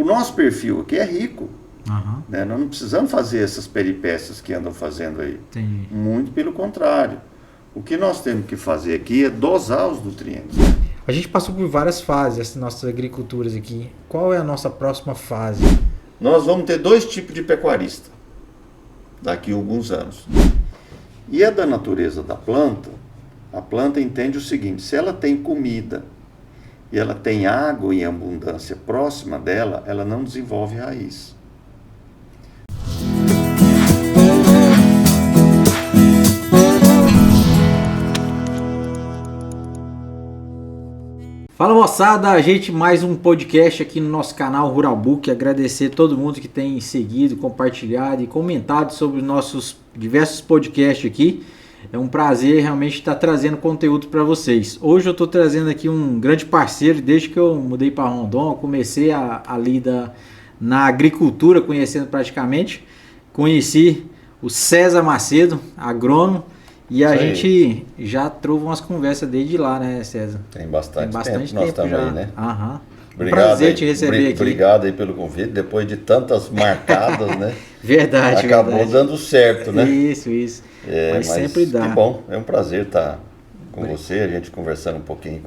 O nosso perfil aqui é rico. Aham. Né? Nós não precisamos fazer essas peripécias que andam fazendo aí. Entendi. Muito pelo contrário. O que nós temos que fazer aqui é dosar os nutrientes. A gente passou por várias fases, essas nossas agriculturas aqui. Qual é a nossa próxima fase? Nós vamos ter 2 tipos de pecuarista daqui a alguns anos. E é da natureza da planta, a planta entende o seguinte: se ela tem comida e ela tem água em abundância próxima dela, ela não desenvolve raiz. Fala moçada, a gente mais um podcast aqui no nosso canal Rural Book. Agradecer a todo mundo que tem seguido, compartilhado e comentado sobre os nossos diversos podcasts aqui. É um prazer realmente estar trazendo conteúdo para vocês. Hoje eu estou trazendo aqui um grande parceiro. Desde que eu mudei para Rondon, eu comecei a lida na agricultura, conhecendo praticamente. Conheci o César Macedo, agrônomo. E a gente já trouxe umas conversas desde lá, né, César? Tem bastante tempo nós estamos já. Aí, né? Aham. Obrigado, prazer te receber aqui. Obrigado aí pelo convite, depois de tantas marcadas, né? Verdade, acabou dando certo, né? Isso. Mas sempre dá. Que bom, é um prazer estar com você, a gente conversando um pouquinho,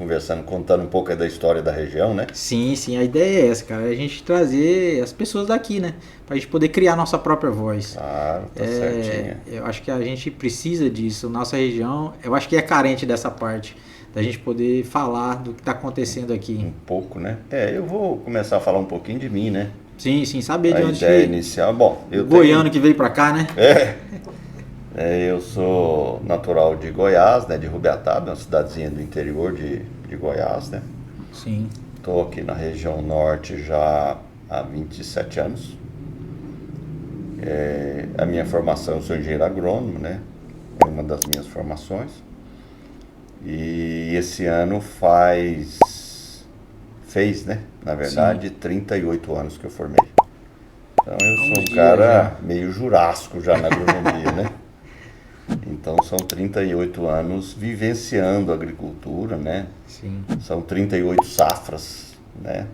contando um pouco aí da história da região, né? Sim, a ideia é essa, cara, é a gente trazer as pessoas daqui, né? Pra gente poder criar nossa própria voz. Claro, tá certinho. Eu acho que a gente precisa disso, nossa região, eu acho que é carente dessa parte, da gente poder falar do que tá acontecendo aqui. Um pouco, né? Eu vou começar a falar um pouquinho de mim, né? Sim, saber de onde a ideia inicial, bom, eu goiano que veio pra cá, né? Eu sou natural de Goiás, né, de Rubiataba, uma cidadezinha do interior de Goiás, né? Sim. Estou aqui na região norte já há 27 anos. A minha formação, eu sou engenheiro agrônomo, né? É uma das minhas formações. E esse ano fez, né? Na verdade, 38 anos que eu formei. Então eu sou um cara meio jurássico já na agronomia, né? Então são 38 anos vivenciando a agricultura, né? Sim. São 38 safras, né?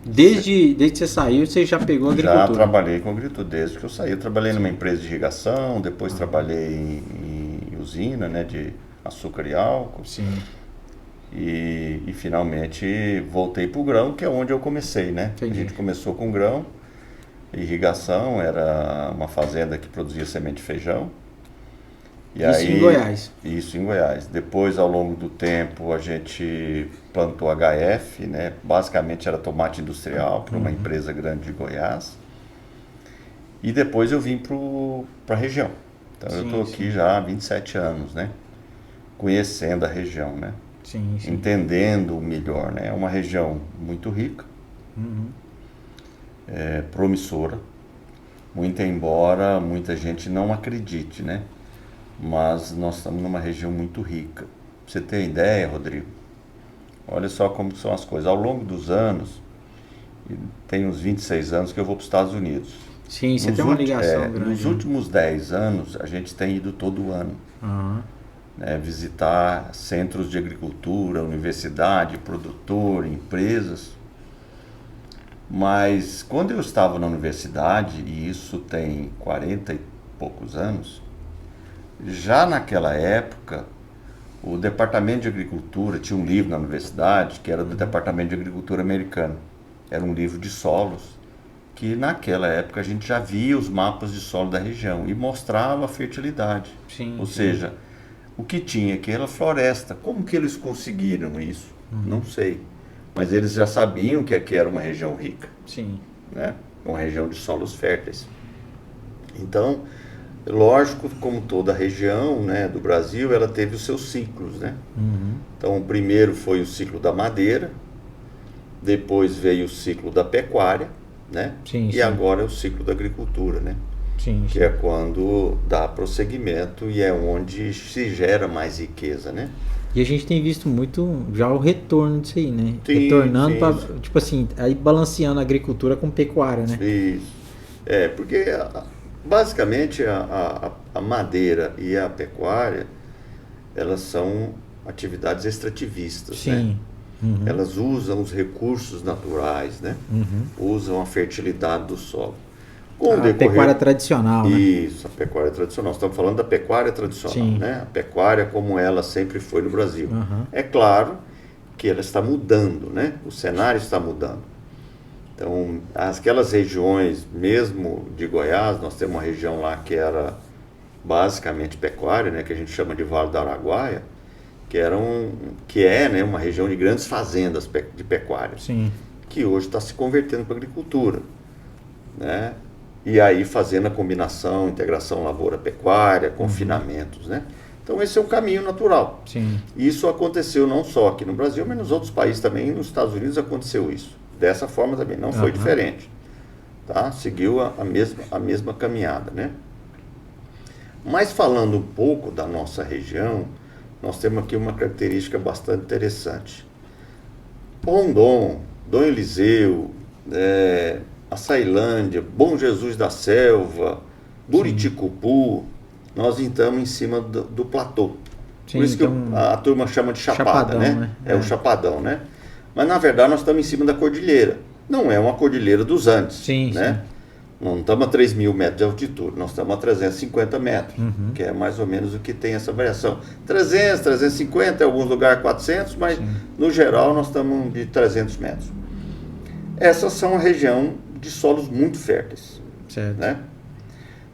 Desde que você saiu, você já pegou a agricultura? Já trabalhei com agricultura desde que eu saí. Eu trabalhei numa empresa de irrigação, depois trabalhei em usina, né, de açúcar e álcool. Sim. E finalmente voltei para o grão, que é onde eu comecei, né? Entendi. A gente começou com grão, irrigação, era uma fazenda que produzia semente de feijão. Em Goiás. Isso em Goiás. Depois, ao longo do tempo, a gente plantou HF, né? Basicamente era tomate industrial para uma empresa grande de Goiás. E depois eu vim para a região. Então eu estou aqui já há 27 anos, né? Conhecendo a região, né? Sim. Entendendo melhor, né? É uma região muito rica, promissora, muito embora muita gente não acredite, né? Mas nós estamos numa região muito rica. Pra você ter ideia, Rodrigo, olha só como são as coisas. Ao longo dos anos, tem uns 26 anos que eu vou para os Estados Unidos. Sim, você tem uma ligação grande. Nos últimos 10 anos, a gente tem ido todo ano. Né, visitar centros de agricultura, universidade, produtor, empresas. Mas quando eu estava na universidade, e isso tem 40 e poucos anos, já naquela época, o Departamento de Agricultura tinha um livro na universidade que era do Departamento de Agricultura americano. Era um livro de solos, que naquela época a gente já via os mapas de solo da região e mostrava a fertilidade. Ou seja, o que tinha aqui era floresta. Como que eles conseguiram isso? Não sei. Mas eles já sabiam que aqui era uma região rica. Sim. Né? Uma região de solos férteis. Então, lógico, como toda região, né, do Brasil, ela teve os seus ciclos, né? Então, o primeiro foi o ciclo da madeira, depois veio o ciclo da pecuária, né? E agora é o ciclo da agricultura, né? Que é quando dá prosseguimento e é onde se gera mais riqueza, né? E a gente tem visto muito já o retorno disso aí, né? Retornando para, tipo assim, aí balanceando a agricultura com pecuária, né? Isso. Porque basicamente a madeira e a pecuária, elas são atividades extrativistas, né? Elas usam os recursos naturais, né? Usam a fertilidade do solo. Com o decorrer... pecuária tradicional, né? Isso, a pecuária tradicional. Estamos falando da pecuária tradicional, né? A pecuária como ela sempre foi no Brasil. É claro que ela está mudando, né? O cenário está mudando. Então, aquelas regiões, mesmo de Goiás, nós temos uma região lá que era basicamente pecuária, né? Que a gente chama de Vale do Araguaia, que é, né, uma região de grandes fazendas de pecuária, que hoje está se convertendo para a agricultura, né? E aí fazendo a combinação, integração lavoura-pecuária, confinamentos, né? Então esse é um caminho natural. Isso aconteceu não só aqui no Brasil, mas nos outros países também, nos Estados Unidos aconteceu isso. Dessa forma também, não foi diferente. Tá? Seguiu a mesma caminhada, né? Mas falando um pouco da nossa região, nós temos aqui uma característica bastante interessante. Rondon, Dom Eliseu, Açailândia, Bom Jesus da Selva, Buriticupu, nós estamos em cima do platô. Por isso que a turma chama de chapada, né? É o chapadão, né? Mas na verdade nós estamos em cima da cordilheira. Não é uma cordilheira dos Andes, né? Não estamos a 3.000 metros de altitude, nós estamos a 350 metros, que é mais ou menos o que tem essa variação. 300, 350, em alguns lugares 400, mas no geral nós estamos de 300 metros. Essas são a região de solos muito férteis, né?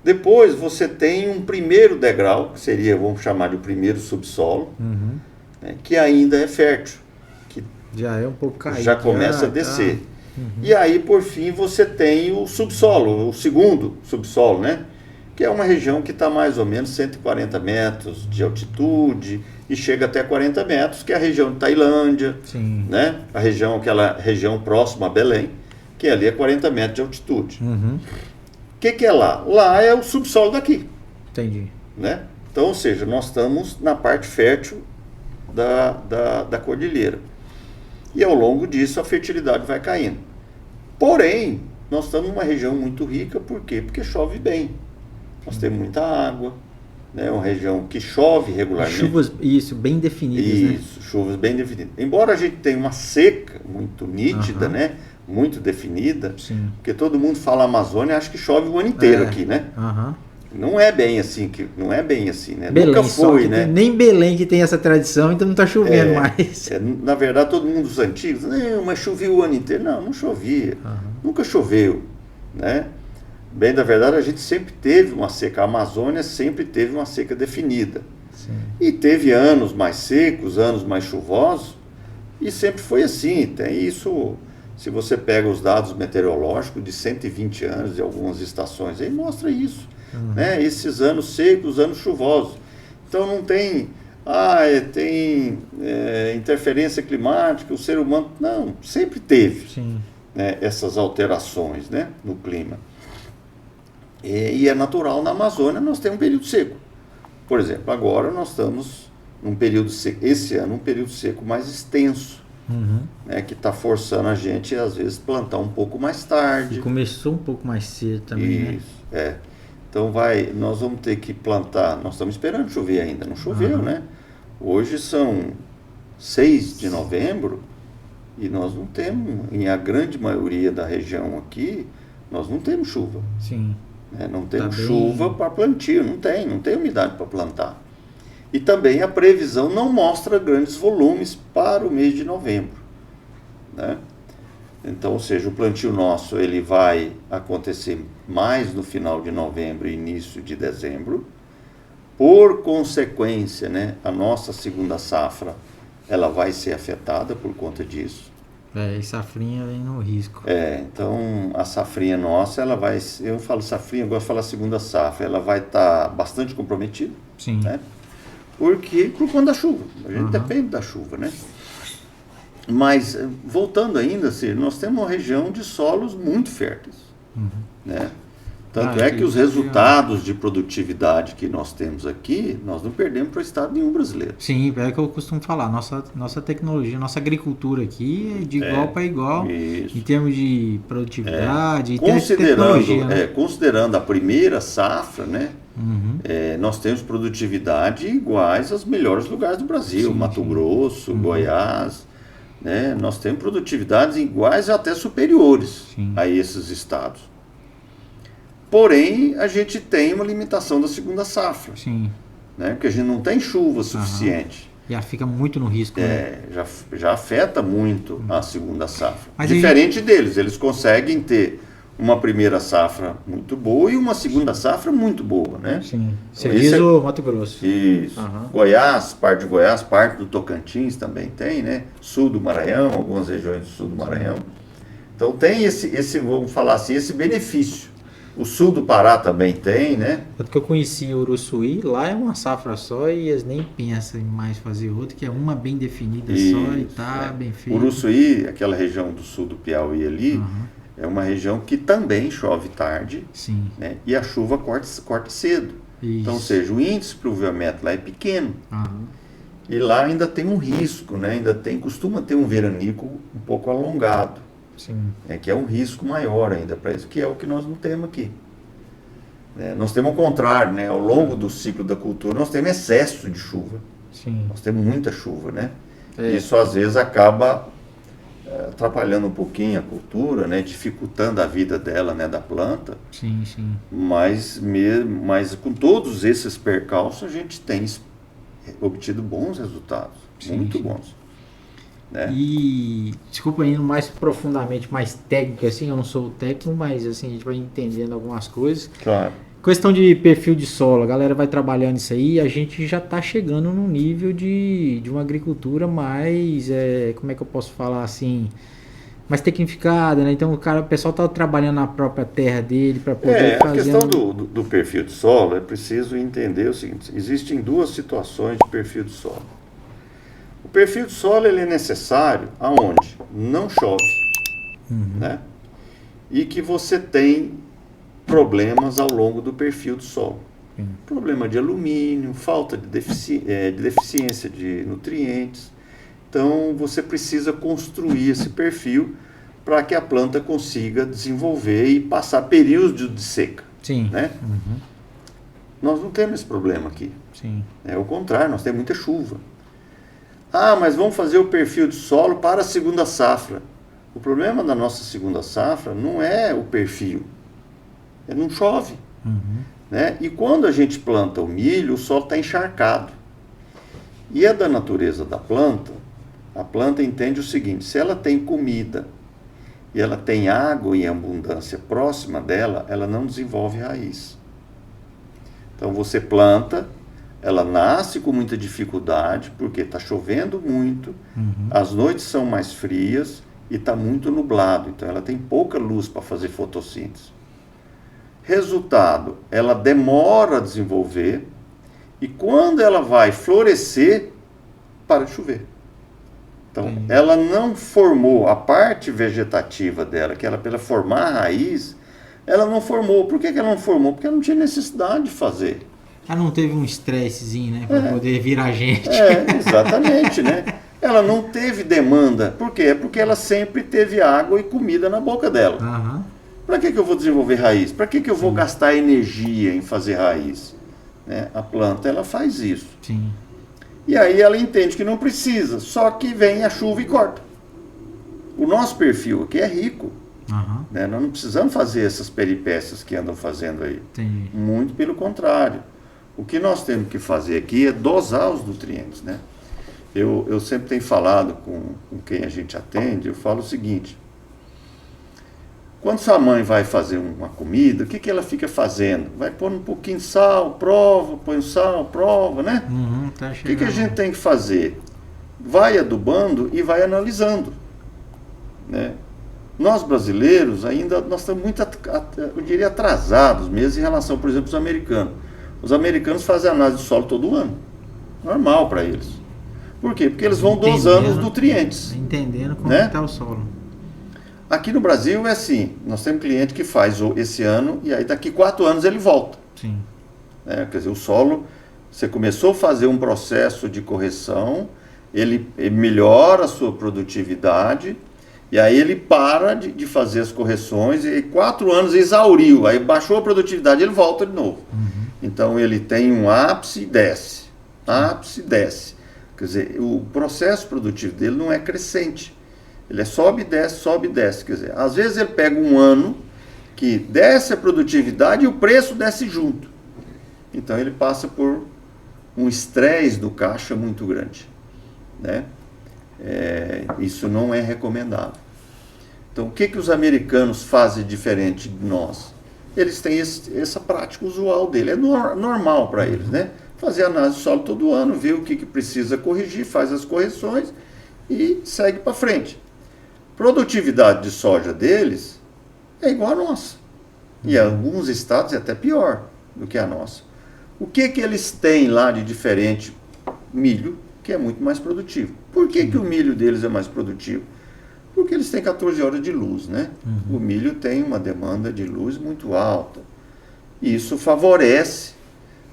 Depois você tem um primeiro degrau, que seria, vamos chamar de o primeiro subsolo, né, que ainda é fértil, que já é um pouco caído, já começa a descer. E aí, por fim, você tem o subsolo, o segundo subsolo, né? Que é uma região que está mais ou menos 140 metros de altitude e chega até 40 metros, que é a região de Tailândia, né? Aquela região próxima a Belém, que ali é 40 metros de altitude. O que é lá? Lá é o subsolo daqui. Entendi. Né? Então, ou seja, nós estamos na parte fértil da cordilheira. E ao longo disso a fertilidade vai caindo. Porém, nós estamos numa região muito rica, por quê? Porque chove bem. Nós temos muita água, né? É uma região que chove regularmente. Chuvas, bem definidas, Isso, chuvas bem definidas. Embora a gente tenha uma seca muito nítida, né? Muito definida, porque todo mundo fala Amazônia, acha que chove o ano inteiro aqui, né? Não é bem assim, né? Belém, nunca foi, né? Nem Belém que tem essa tradição, então não está chovendo mais. Na verdade, todo mundo dos antigos, não, mas chovia o ano inteiro. Não chovia. Nunca choveu, né? Bem, na verdade, a gente sempre teve uma seca. A Amazônia sempre teve uma seca definida. E teve anos mais secos, anos mais chuvosos, e sempre foi assim. Tem isso, se você pega os dados meteorológicos de 120 anos de algumas estações, aí mostra isso. Né? Esses anos secos, anos chuvosos. Então não tem, interferência climática, o ser humano, não, sempre teve né, essas alterações, né, no clima. E é natural na Amazônia nós temos um período seco. Por exemplo, agora nós estamos num período seco, esse ano um período seco mais extenso, né, que está forçando a gente às vezes plantar um pouco mais tarde. E começou um pouco mais cedo também, isso, né? Então nós vamos ter que plantar, nós estamos esperando chover ainda, não choveu, né? Hoje são 6 de novembro e nós não temos, em a grande maioria da região aqui, nós não temos chuva. Né? Não temos chuva para plantio, não tem umidade para plantar. E também a previsão não mostra grandes volumes para o mês de novembro, né? Então, ou seja, o plantio nosso ele vai acontecer mais no final de novembro e início de dezembro. Por consequência, né, a nossa segunda safra ela vai ser afetada por conta disso. E safrinha vem no risco. Então a safrinha nossa, ela vai, eu falo safrinha, eu gosto de falar segunda safra, ela vai estar bastante comprometida. Né? Por conta da chuva. A gente depende da chuva, né? Mas, voltando ainda, nós temos uma região de solos muito férteis. Né? Tanto é que os resultados de produtividade que nós temos aqui, nós não perdemos para o estado nenhum brasileiro. Sim, é o que eu costumo falar. Nossa tecnologia, nossa agricultura aqui é de igual para igual, em termos de produtividade e tecnologia. Né? Considerando a primeira safra, né? Nós temos produtividade iguais aos melhores lugares do Brasil. Mato Grosso, Goiás, né? Nós temos produtividades iguais e até superiores Sim. a esses estados. Porém, a gente tem uma limitação da segunda safra, Sim. né? Porque a gente não tem chuva suficiente. E ela fica muito no risco, né? Já afeta muito a segunda safra. Mas Diferente deles, eles conseguem ter uma primeira safra muito boa e uma segunda safra muito boa, né? Sim. Então, Serviço Mato Grosso. Isso. Goiás, parte de Goiás, parte do Tocantins também tem, né? Sul do Maranhão, algumas regiões do sul do Maranhão. Então tem esse, vamos falar assim, esse benefício. O sul do Pará também tem, né? Tanto que eu conheci o Uruçuí, lá é uma safra só e eles nem pensam em mais fazer outra, que é uma bem definida só e tá bem feita. Uruçuí, aquela região do sul do Piauí ali, é uma região que também chove tarde, Sim. né? E a chuva corta cedo. Isso. Então, ou seja, o índice de pluviômetro lá é pequeno. E lá ainda tem um risco, né? Costuma ter um veranico um pouco alongado. Sim. Que é um risco maior ainda para isso, que é o que nós não temos aqui. Nós temos o contrário, né? Ao longo do ciclo da cultura, nós temos excesso de chuva. Sim. Nós temos muita chuva, né? Isso às vezes acaba atrapalhando um pouquinho a cultura, né? Dificultando a vida dela, né? Da planta. Sim, sim. Mas com todos esses percalços, a gente tem obtido bons resultados, muito bons. Né? E, desculpa, indo mais profundamente, mais técnico, assim, eu não sou técnico, mas assim, a gente vai entendendo algumas coisas. Claro. Questão de perfil de solo, a galera vai trabalhando isso aí e a gente já está chegando num nível de uma agricultura mais, como é que eu posso falar assim, mais tecnificada, né? Então o pessoal está trabalhando na própria terra dele para poder fazer... A questão do perfil de solo, é preciso entender o seguinte, existem duas situações de perfil de solo. O perfil de solo ele é necessário aonde não chove, né? E que você tem problemas ao longo do perfil do solo. Problema de alumínio, falta de deficiência de nutrientes. Então você precisa construir esse perfil para que a planta consiga desenvolver e passar períodos de seca. Sim. Né? Nós não temos esse problema aqui. Sim. É o contrário, nós temos muita chuva. Mas vamos fazer o perfil de solo para a segunda safra. O problema da nossa segunda safra não é o perfil. Não chove. Né? E quando a gente planta o milho, o solo está encharcado. E é da natureza da planta, a planta entende o seguinte, se ela tem comida e ela tem água em abundância próxima dela, ela não desenvolve raiz. Então você planta, ela nasce com muita dificuldade, porque está chovendo muito, as noites são mais frias e está muito nublado, então ela tem pouca luz para fazer fotossíntese. Resultado, ela demora a desenvolver e quando ela vai florescer, para de chover. Então, ela não formou a parte vegetativa dela, que era para ela formar a raiz, ela não formou. Por que ela não formou? Porque ela não tinha necessidade de fazer. Ela não teve um estressezinho, né? Para poder virar gente. Exatamente, né? Ela não teve demanda. Por quê? Porque ela sempre teve água e comida na boca dela. Para que eu vou desenvolver raiz? Para que eu vou gastar energia em fazer raiz? Né? A planta, ela faz isso. Sim. E aí ela entende que não precisa, só que vem a chuva e corta. O nosso perfil aqui é rico. Né? Nós não precisamos fazer essas peripécias que andam fazendo aí. Entendi. Muito pelo contrário. O que nós temos que fazer aqui é dosar os nutrientes. Né? Eu sempre tenho falado com quem a gente atende, eu falo o seguinte: quando sua mãe vai fazer uma comida, o que ela fica fazendo? Vai pôr um pouquinho de sal, prova, põe o sal, prova, né? Tá O que a gente tem que fazer? Vai adubando e vai analisando. Né? Nós brasileiros ainda nós estamos muito, eu diria, atrasados mesmo em relação, por exemplo, aos americanos. Os americanos fazem análise do solo todo ano. Normal para eles. Por quê? Porque eles vão dosando os nutrientes. Entendendo como está o solo. Aqui no Brasil é assim, nós temos cliente que faz esse ano e aí daqui 4 anos ele volta. Sim. Quer dizer, o solo, você começou a fazer um processo de correção, ele melhora a sua produtividade e aí ele para de fazer as correções e 4 anos exauriu, aí baixou a produtividade, ele volta de novo. Então ele tem um ápice e desce, ápice e desce. Quer dizer, o processo produtivo dele não é crescente. Ele é sobe e desce, sobe e desce. Quer dizer, às vezes ele pega um ano que desce a produtividade e o preço desce junto. Então ele passa por um estresse do caixa muito grande, né? Isso não é recomendável. Então o que os americanos fazem diferente de nós? Eles têm essa prática usual dele, é normal para eles, né? Fazer análise do solo todo ano, ver o que precisa corrigir, faz as correções e segue para frente. Produtividade de soja deles é igual a nossa. E em alguns estados é até pior do que a nossa. O que eles têm lá de diferente? Milho, que é muito mais produtivo. Por que o milho deles é mais produtivo? Porque eles têm 14 horas de luz, né? O milho tem uma demanda de luz muito alta. E isso favorece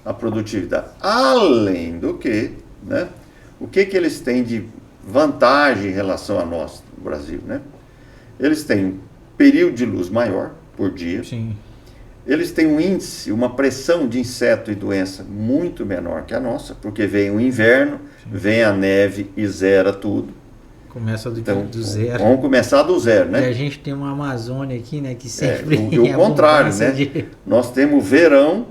a produtividade. Além do que, né? O que eles têm de vantagem em relação a nós, no Brasil, né? Eles têm um período de luz maior por dia. Sim. Eles têm um índice, uma pressão de inseto e doença muito menor que a nossa, porque vem o inverno, vem a neve e zera tudo. Começa do zero. zero. Vamos começar do zero, né? E a gente tem uma Amazônia aqui, né, que sempre o contrário, né? Nós temos verão,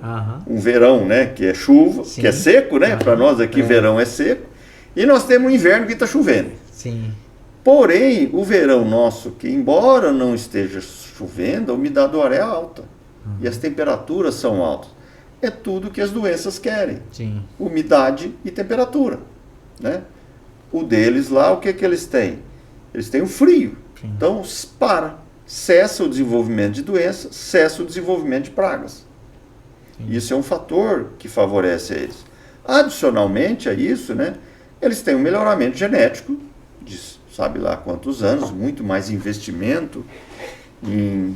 um verão, né, que é chuva, sim, que é seco, né? Para nós aqui verão é seco. E nós temos um inverno que está chovendo. Sim. Porém, o verão nosso, que embora não esteja chovendo, a umidade do ar é alta. E as temperaturas são altas. É tudo que as doenças querem. Sim. Umidade e temperatura, né? O deles lá, o que eles têm? Eles têm o frio. Sim. Então, cessa o desenvolvimento de doenças, cessa o desenvolvimento de pragas. Sim. Isso é um fator que favorece a eles. Adicionalmente a isso, né, eles têm um melhoramento genético, de sabe lá quantos anos, muito mais investimento em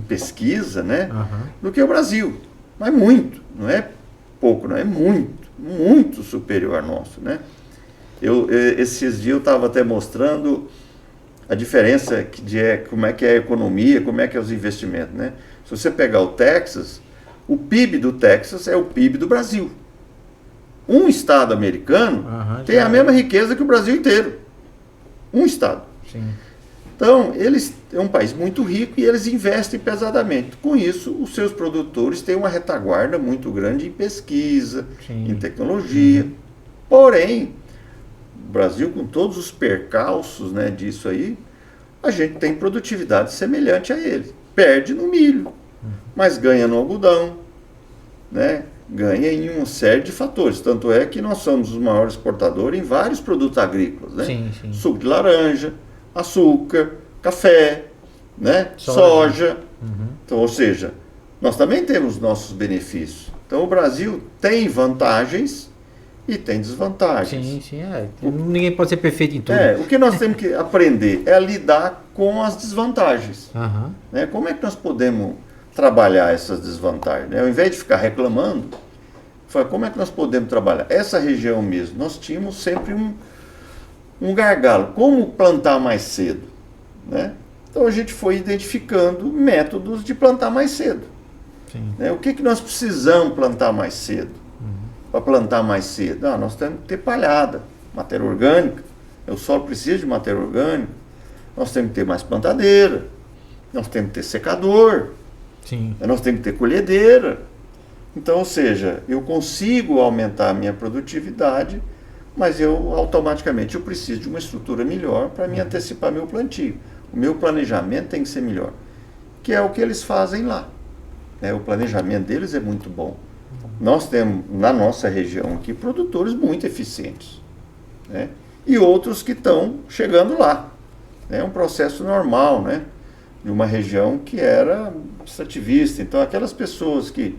pesquisa, né, do que o Brasil. Mas muito, não é pouco, não é muito, muito superior ao nosso, né? Esses dias eu estava até mostrando a diferença como é que é a economia, como é que é os investimentos, né? Se você pegar o Texas, o PIB do Texas é o PIB do Brasil. Um estado americano tem a mesma riqueza que o Brasil inteiro. Um estado. Sim. Então, é um país muito rico e eles investem pesadamente. Com isso, os seus produtores têm uma retaguarda muito grande em pesquisa, sim, em tecnologia. Porém, o Brasil, com todos os percalços, né, disso aí, a gente tem produtividade semelhante a ele. Perde no milho, mas ganha no algodão, né? Ganha em uma série de fatores. Tanto é que nós somos os maiores exportadores em vários produtos agrícolas, né? Sim, sim. Suco de laranja, açúcar, café, né? Soja. Então, ou seja, nós também temos nossos benefícios. Então, o Brasil tem vantagens e tem desvantagens. Sim, sim. Ninguém pode ser perfeito em tudo. O que nós temos que aprender é lidar com as desvantagens. Né? Como é que nós podemos trabalhar essas desvantagens? Né? Ao invés de ficar reclamando, como é que nós podemos trabalhar? Essa região mesmo, nós tínhamos sempre um gargalo. Como plantar mais cedo? Né? Então a gente foi identificando métodos de plantar mais cedo. Né? O que nós precisamos plantar mais cedo? Para plantar mais cedo? Nós temos que ter palhada, matéria orgânica. O solo precisa de matéria orgânica. Nós temos que ter mais plantadeira. Nós temos que ter secador. Sim. Nós temos que ter colhedeira. Então, ou seja, eu consigo aumentar a minha produtividade, mas automaticamente eu preciso de uma estrutura melhor para me antecipar meu plantio. O meu planejamento tem que ser melhor, que é o que eles fazem lá. O planejamento deles é muito bom. Nós temos, na nossa região aqui, produtores muito eficientes, né? E outros que estão chegando lá. É um processo normal, né? De uma região que era extrativista. Então, aquelas pessoas que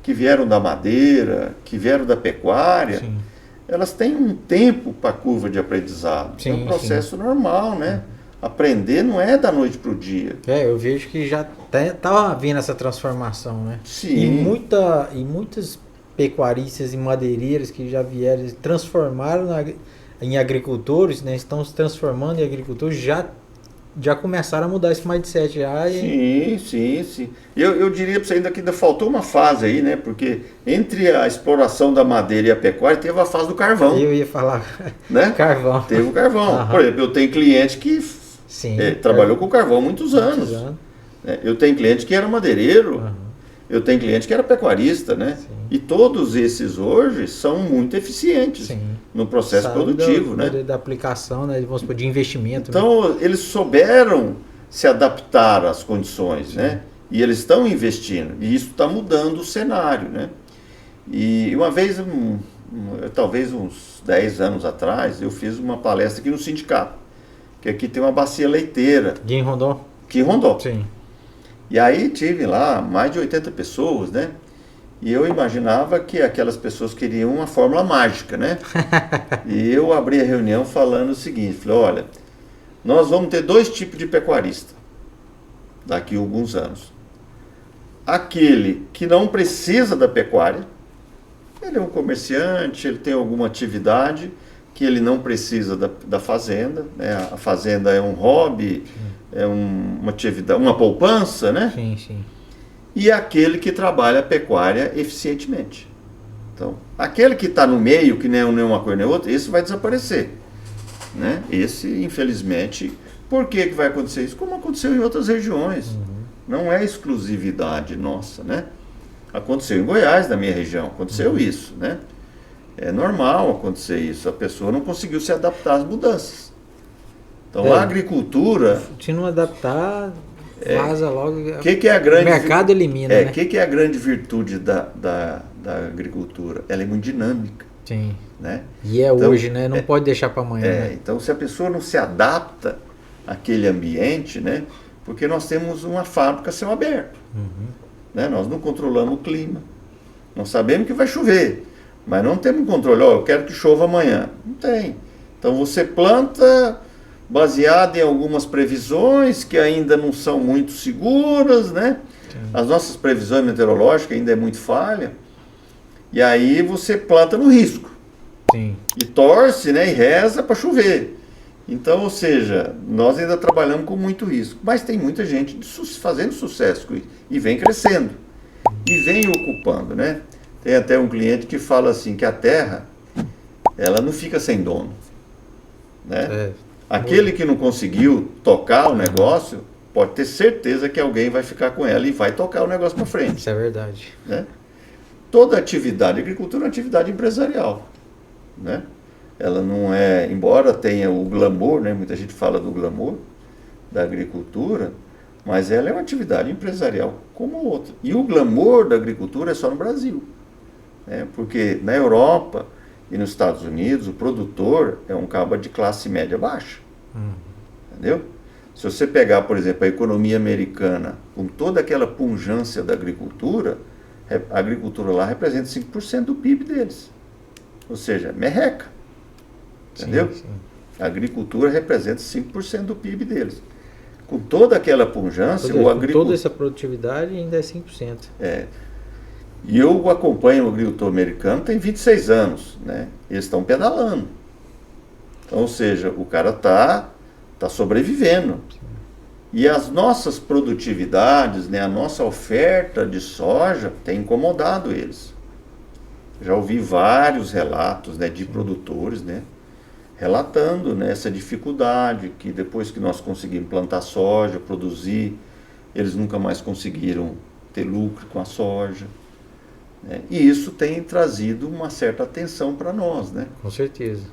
vieram da madeira, que vieram da pecuária, sim, elas têm um tempo para a curva de aprendizado. Sim, é um processo, sim, normal, né? Aprender não é da noite para o dia. Eu vejo que já está havendo essa transformação, né? Sim. E muitas pecuaristas e madeireiras que já vieram, transformaram em agricultores, né? Estão se transformando em agricultores, já já começaram a mudar esse mindset já. Sim. Eu diria para você ainda que ainda faltou uma fase aí, né? Porque entre a exploração da madeira e a pecuária teve a fase do carvão. Eu ia falar, né? Carvão. Teve o carvão. Por exemplo, eu tenho cliente que trabalhou com carvão há muitos anos. Eu tenho cliente que era madeireiro. Eu tenho cliente que era pecuarista, né? Sim. E todos esses hoje são muito eficientes no processo produtivo, né? Da aplicação, né? Vamos supor, de investimento. Então, eles souberam se adaptar às condições, né? E eles estão investindo. E isso está mudando o cenário, né? E uma vez, talvez uns 10 anos atrás, eu fiz uma palestra aqui no sindicato, que aqui tem uma bacia leiteira. Aqui em Rondon? Aqui em Rondon. Sim. E aí tive lá mais de 80 pessoas, né? E eu imaginava que aquelas pessoas queriam uma fórmula mágica, né? E eu abri a reunião falando o seguinte, falei, olha, nós vamos ter 2 tipos de pecuarista daqui a alguns anos. Aquele que não precisa da pecuária, ele é um comerciante, ele tem alguma atividade que ele não precisa da fazenda, né? A fazenda é um hobby, é uma atividade, uma poupança, né? Sim. E aquele que trabalha a pecuária eficientemente. Então, aquele que está no meio, que nem uma coisa nem outra, esse vai desaparecer, né? Esse, infelizmente, por que vai acontecer isso? Como aconteceu em outras regiões. Não é exclusividade nossa, né? Aconteceu em Goiás, na minha região, aconteceu isso, né? É normal acontecer isso, a pessoa não conseguiu se adaptar às mudanças. Então a agricultura... Se não adaptar, vaza logo, que é a grande, o mercado elimina, né? O que é a grande virtude da agricultura? Ela é muito dinâmica. Sim. Né? E então, hoje, né? Não pode deixar para amanhã. Né? Então se a pessoa não se adapta àquele ambiente, né? Porque nós temos uma fábrica a céu aberto. Né? Nós não controlamos o clima. Nós sabemos que vai chover, mas não temos controle. Eu quero que chova amanhã. Não tem. Então você planta baseado em algumas previsões que ainda não são muito seguras, né? Sim. As nossas previsões meteorológicas ainda é muito falha. E aí você planta no risco. Sim. E torce, né? E reza para chover. Então, ou seja, nós ainda trabalhamos com muito risco. Mas tem muita gente fazendo sucesso com isso. E vem crescendo. E vem ocupando, né? Tem até um cliente que fala assim, que a terra, ela não fica sem dono. Né? Aquele que não conseguiu tocar o negócio, pode ter certeza que alguém vai ficar com ela e vai tocar o negócio para frente. Isso é verdade. Né? Toda atividade, a agricultura é uma atividade empresarial. Né? Ela não é, embora tenha o glamour, né? Muita gente fala do glamour da agricultura, mas ela é uma atividade empresarial como outra. E o glamour da agricultura é só no Brasil. Né? Porque na Europa e nos Estados Unidos, o produtor é um cabo de classe média baixa. Entendeu? Se você pegar, por exemplo, a economia americana, com toda aquela pungência da agricultura, a agricultura lá representa 5% do PIB deles. Ou seja, merreca. Entendeu? Sim. A agricultura representa 5% do PIB deles. Com toda aquela pungência, toda essa produtividade ainda é 5%. E eu acompanho o agricultor americano tem 26 anos, né? Eles estão pedalando. Então, ou seja, o cara tá sobrevivendo. Sim. E as nossas produtividades, né, a nossa oferta de soja tem incomodado eles. Já ouvi vários relatos, né, de produtores, né, relatando, né, essa dificuldade, que depois que nós conseguimos plantar soja, produzir, eles nunca mais conseguiram ter lucro com a soja. E isso tem trazido uma certa atenção para nós, né? Com certeza.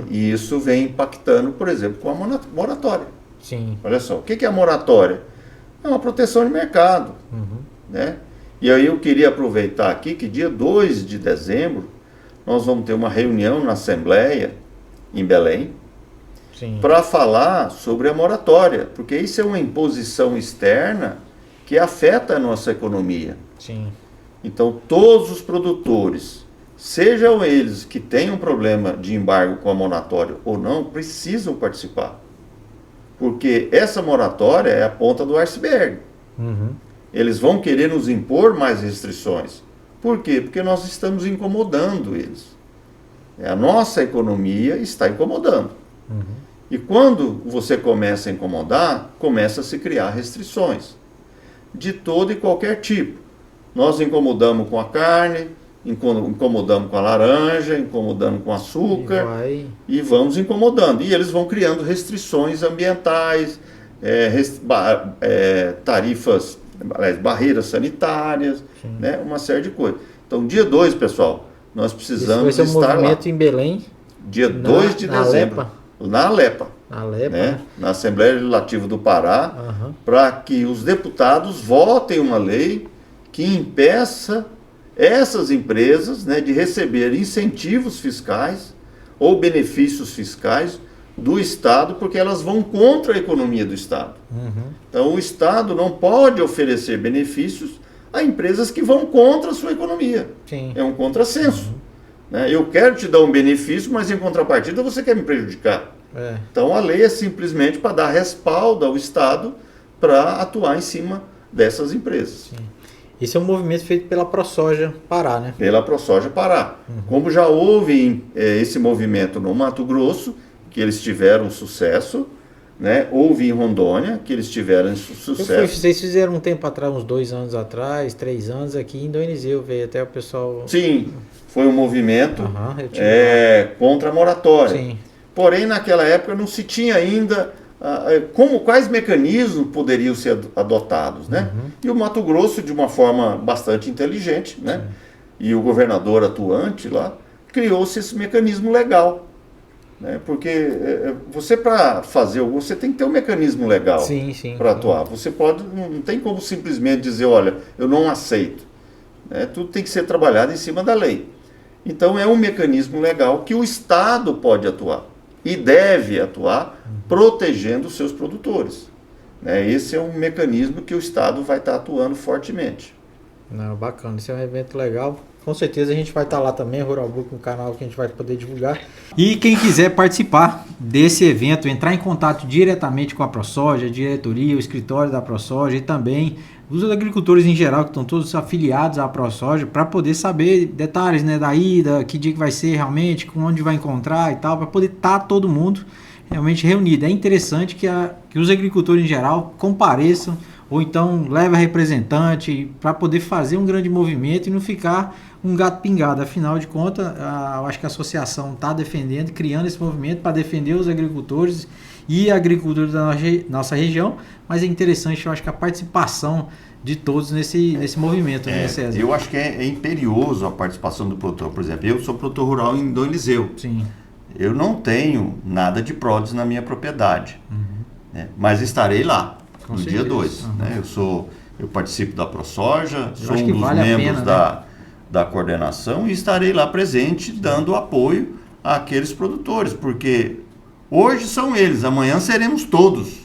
E isso vem impactando, por exemplo, com a moratória. Sim. Olha só, o que é a moratória? É uma proteção de mercado. Né? E aí eu queria aproveitar aqui que dia 2 de dezembro nós vamos ter uma reunião na Assembleia em Belém para falar sobre a moratória, porque isso é uma imposição externa que afeta a nossa economia. Sim. Então, todos os produtores, sejam eles que tenham problema de embargo com a moratória ou não, precisam participar. Porque essa moratória é a ponta do iceberg. Eles vão querer nos impor mais restrições. Por quê? Porque nós estamos incomodando eles. A nossa economia está incomodando. E quando você começa a incomodar, começa a se criar restrições de todo e qualquer tipo. Nós incomodamos com a carne, incomodamos com a laranja, incomodamos com o açúcar e vamos incomodando. E eles vão criando restrições ambientais, tarifas, barreiras sanitárias, né, uma série de coisas. Então, dia 2, pessoal, nós precisamos estar lá. Esse vai ser um movimento em Belém? Dia 2 de dezembro. Na Alepa. Né? Na Assembleia Legislativa do Pará, para que os deputados votem uma lei que impeça essas empresas, né, de receber incentivos fiscais ou benefícios fiscais do Estado, porque elas vão contra a economia do Estado. Então o Estado não pode oferecer benefícios a empresas que vão contra a sua economia. É um contrassenso. Né? Eu quero te dar um benefício, mas em contrapartida você quer me prejudicar. Então a lei é simplesmente para dar respaldo ao Estado para atuar em cima dessas empresas. Esse é um movimento feito pela ProSoja Pará, né? Pela ProSoja Pará. Como já houve esse movimento no Mato Grosso, que eles tiveram sucesso, né? Houve em Rondônia, que eles tiveram sucesso. Vocês fizeram um tempo atrás, uns 2 anos atrás, 3 anos aqui em Indonésia, veio até o pessoal... Sim, foi um movimento contra a moratória. Sim. Porém, naquela época não se tinha ainda quais mecanismos poderiam ser adotados, né? E o Mato Grosso, de uma forma bastante inteligente, né? E o governador atuante lá, criou-se esse mecanismo legal, né? Porque você, para fazer, você tem que ter um mecanismo legal para atuar. Você não tem como simplesmente dizer, olha, eu não aceito, né? Tudo tem que ser trabalhado em cima da lei. Então é um mecanismo legal que o Estado pode atuar e deve atuar protegendo os seus produtores. Né? Esse é um mecanismo que o Estado vai estar atuando fortemente. Não, bacana, esse é um evento legal. Com certeza a gente vai estar lá também, Rural Book, um canal que a gente vai poder divulgar. E quem quiser participar desse evento, entrar em contato diretamente com a ProSoja, a diretoria, o escritório da ProSoja e também os agricultores em geral que estão todos afiliados à ProSoja, para poder saber detalhes, né, da ida, que dia que vai ser realmente, onde vai encontrar e tal, para poder estar todo mundo realmente reunido. É interessante que os agricultores em geral compareçam, ou então leve representante para poder fazer um grande movimento e não ficar um gato pingado. Afinal de contas, eu acho que a associação está defendendo, criando esse movimento para defender os agricultores e a agricultura da nossa região, mas é interessante, eu acho que a participação de todos nesse movimento, né, César? Eu acho que é imperioso a participação do produtor. Por exemplo, eu sou produtor rural em Dom Eliseu. Sim. Eu não tenho nada de PRODES na minha propriedade, né? Mas estarei lá no dia 2. Né? Eu participo da ProSoja, sou um dos membros da coordenação e estarei lá presente dando apoio àqueles produtores, porque hoje são eles, amanhã seremos todos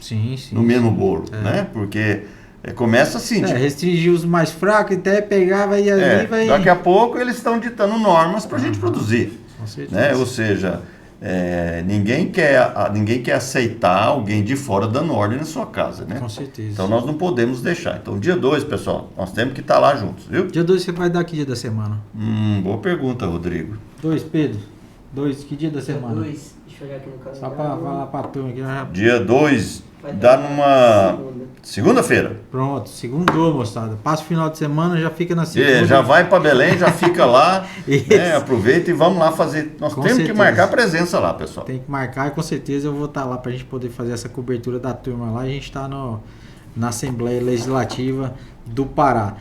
no mesmo bolo, né? Porque começa assim. Restringir os mais fracos, até pegar, vai ali, vai... Daqui a pouco eles estão ditando normas para a gente produzir. Com certeza. Né? Ou seja, ninguém quer aceitar alguém de fora dando ordem na sua casa, né? Com certeza. Então nós não podemos deixar. Então dia 2, pessoal, nós temos que estar lá juntos, viu? Dia 2 você vai dar que dia da semana? Boa pergunta, Rodrigo. 2, Pedro. 2, que dia da semana? 2, deixa eu olhar aqui no calendário. Só para falar para a turma aqui. Dia 2 dá numa segunda-feira. Pronto, segundou, moçada. Passa o final de semana, já fica na segunda. Já vai para Belém, já fica lá, né? Aproveita e vamos lá fazer. Nós temos que marcar a presença lá, pessoal. Tem que marcar e com certeza eu vou estar lá para a gente poder fazer essa cobertura da turma lá. A gente está na Assembleia Legislativa do Pará.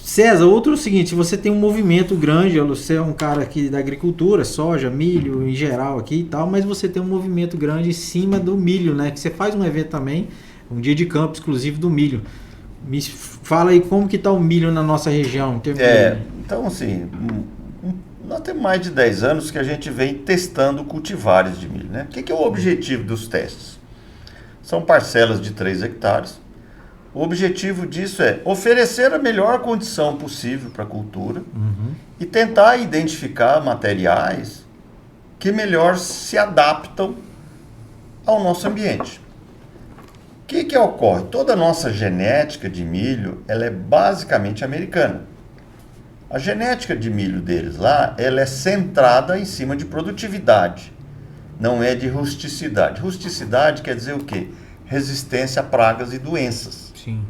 César, outro é o seguinte, se você tem um movimento grande, você é um cara aqui da agricultura, soja, milho em geral aqui e tal, mas você tem um movimento grande em cima do milho, né? Que você faz um evento também, um dia de campo exclusivo do milho. Me fala aí como que está o milho na nossa região. Então assim, nós temos mais de 10 anos que a gente vem testando cultivares de milho, né? O que é o objetivo dos testes? São parcelas de 3 hectares. O objetivo disso é oferecer a melhor condição possível para a cultura e tentar identificar materiais que melhor se adaptam ao nosso ambiente. O que ocorre? Toda a nossa genética de milho, ela é basicamente americana. A genética de milho deles lá, ela é centrada em cima de produtividade. não é de rusticidade. Rusticidade quer dizer o quê? Resistência a pragas e doenças. Sim.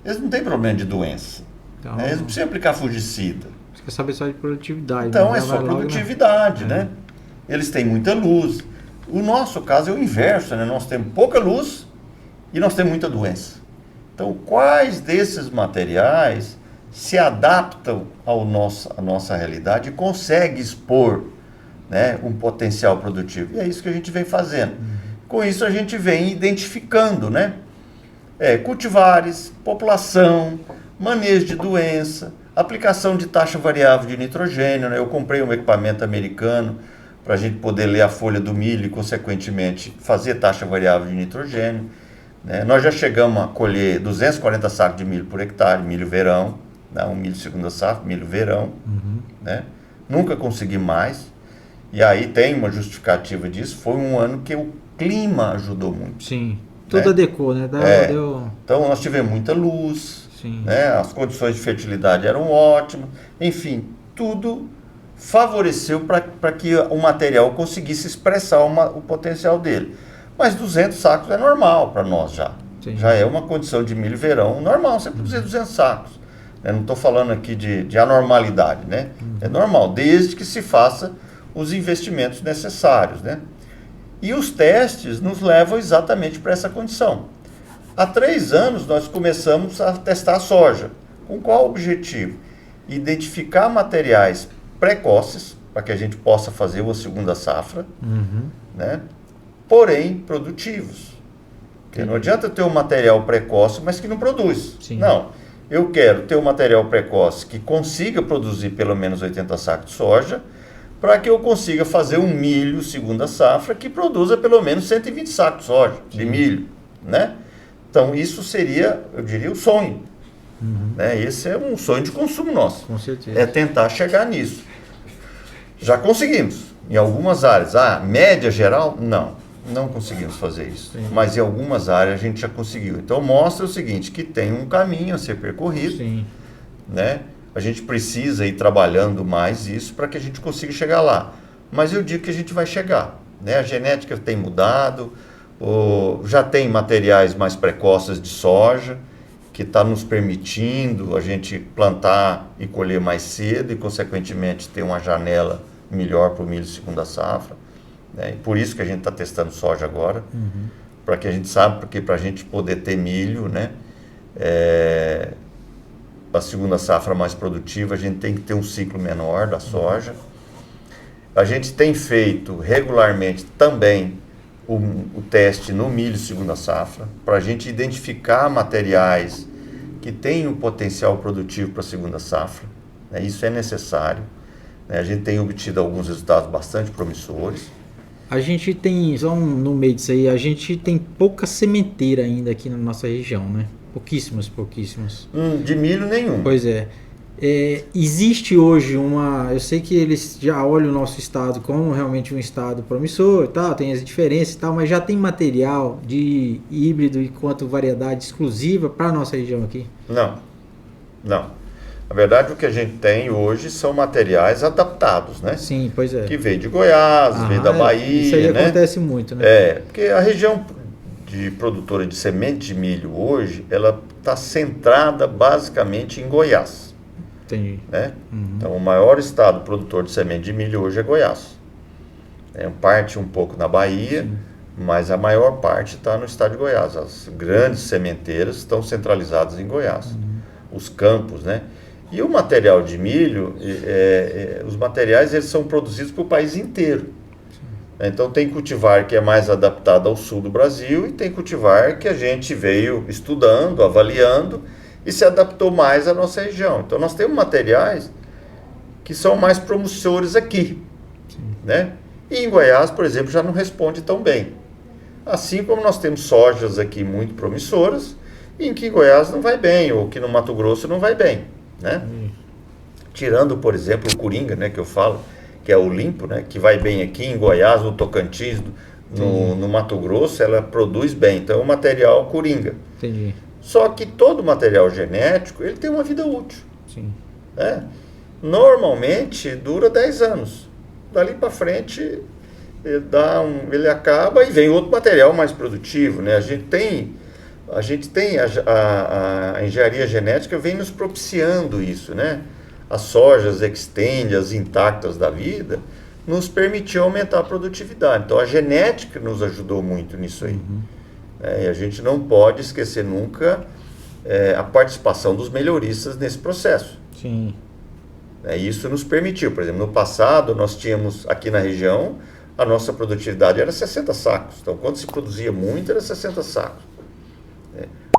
Eles não têm problema de doença. Então, Eles não precisam aplicar fungicida. Você quer saber só de produtividade. Então né? é só produtividade, né? Eles têm muita luz. O nosso caso é o inverso, né? Nós temos pouca luz e nós temos muita doença. Então, quais desses materiais se adaptam à nossa realidade e conseguem expor, né, um potencial produtivo? E é isso que a gente vem fazendo. Com isso, a gente vem identificando, né? Cultivares, população, manejo de doença, aplicação de taxa variável de nitrogênio, né? Eu comprei um equipamento americano para a gente poder ler a folha do milho e, consequentemente, fazer taxa variável de nitrogênio. Né? Nós já chegamos a colher 240 sacos de milho por hectare, milho verão, né? Um milho segunda safra, milho verão. Né? Nunca consegui mais. E aí tem uma justificativa disso. Foi um ano que o clima ajudou muito. Sim, tudo adequou, né? Então nós tivemos muita luz, sim. Né? As condições de fertilidade eram ótimas. Enfim, tudo favoreceu para que o material conseguisse expressar o potencial dele. Mas 200 sacos é normal para nós já. Sim. Já é uma condição de milho verão normal, você produzir 200 sacos. Eu não estou falando aqui de anormalidade, né? É normal, desde que se faça os investimentos necessários, né? E os testes nos levam exatamente para essa condição. Há 3 anos nós começamos a testar a soja. Com qual objetivo? Identificar materiais precoces, para que a gente possa fazer uma segunda safra, né? Porém produtivos. Porque não adianta ter um material precoce, mas que não produz. Sim. Não, eu quero ter um material precoce que consiga produzir pelo menos 80 sacos de soja, para que eu consiga fazer um milho segunda safra que produza pelo menos 120 sacos de soja, de milho, né? Então isso seria, eu diria, o sonho. Né? Esse é um sonho de consumo nosso. Com certeza. É tentar chegar nisso. Já conseguimos. Em algumas áreas. Média geral, não conseguimos fazer isso. Sim. Mas em algumas áreas a gente já conseguiu. Então mostra o seguinte, que tem um caminho a ser percorrido. Sim. Né? A gente precisa ir trabalhando mais isso para que a gente consiga chegar lá. Mas eu digo que a gente vai chegar. Né? A genética tem mudado, já tem materiais mais precoces de soja, que está nos permitindo a gente plantar e colher mais cedo e, consequentemente, ter uma janela melhor para o milho segunda safra. Né? E por isso que a gente está testando soja agora, para que a gente saiba, porque para a gente poder ter milho, né, a segunda safra mais produtiva, a gente tem que ter um ciclo menor da soja. A gente tem feito regularmente também o teste no milho segunda safra, para a gente identificar materiais que têm um potencial produtivo para a segunda safra. Né? Isso é necessário. Né? A gente tem obtido alguns resultados bastante promissores. A gente tem, só no meio disso aí, a gente tem pouca sementeira ainda aqui na nossa região, né? Pouquíssimas. De milho nenhum. Pois é. Existe hoje eu sei que eles já olham o nosso estado como realmente um estado promissor e tal, tem as diferenças e tal, mas já tem material de híbrido e quanto variedade exclusiva para a nossa região aqui? Não. Na verdade, o que a gente tem hoje são materiais adaptados, né? Sim, pois é. Que veio de Goiás, veio da Bahia, isso aí né? acontece muito, né? Porque a região de produtora de semente de milho hoje, ela está centrada basicamente em Goiás. Entendi. Né? Então, o maior estado produtor de semente de milho hoje é Goiás. Parte um pouco na Bahia, sim, mas a maior parte está no estado de Goiás. As grandes sementeiras estão centralizadas em Goiás. Os campos, né? E o material de milho, os materiais eles são produzidos para o país inteiro. Então tem cultivar que é mais adaptado ao sul do Brasil e tem cultivar que a gente veio estudando, avaliando e se adaptou mais à nossa região. Então nós temos materiais que são mais promissores aqui, né? E em Goiás, por exemplo, já não responde tão bem. Assim como nós temos sojas aqui muito promissoras, em que em Goiás não vai bem, ou que no Mato Grosso não vai bem, né? Tirando, por exemplo, o Coringa, né, que eu falo, que é o limpo, né, que vai bem aqui em Goiás, no Tocantins, no Mato Grosso, ela produz bem. Então é um material Coringa. Entendi. Só que todo material genético, ele tem uma vida útil. Sim. Né? Normalmente dura 10 anos. Dali para frente, ele acaba e vem outro material mais produtivo, né? A gente tem a engenharia genética vem nos propiciando isso, né? As sojas extend, as intactas da vida, nos permitiu aumentar a produtividade. Então a genética nos ajudou muito nisso aí. E a gente não pode esquecer nunca a participação dos melhoristas nesse processo. Sim. Isso nos permitiu. Por exemplo, no passado nós tínhamos aqui na região, a nossa produtividade era 60 sacos. Então quando se produzia muito era 60 sacos.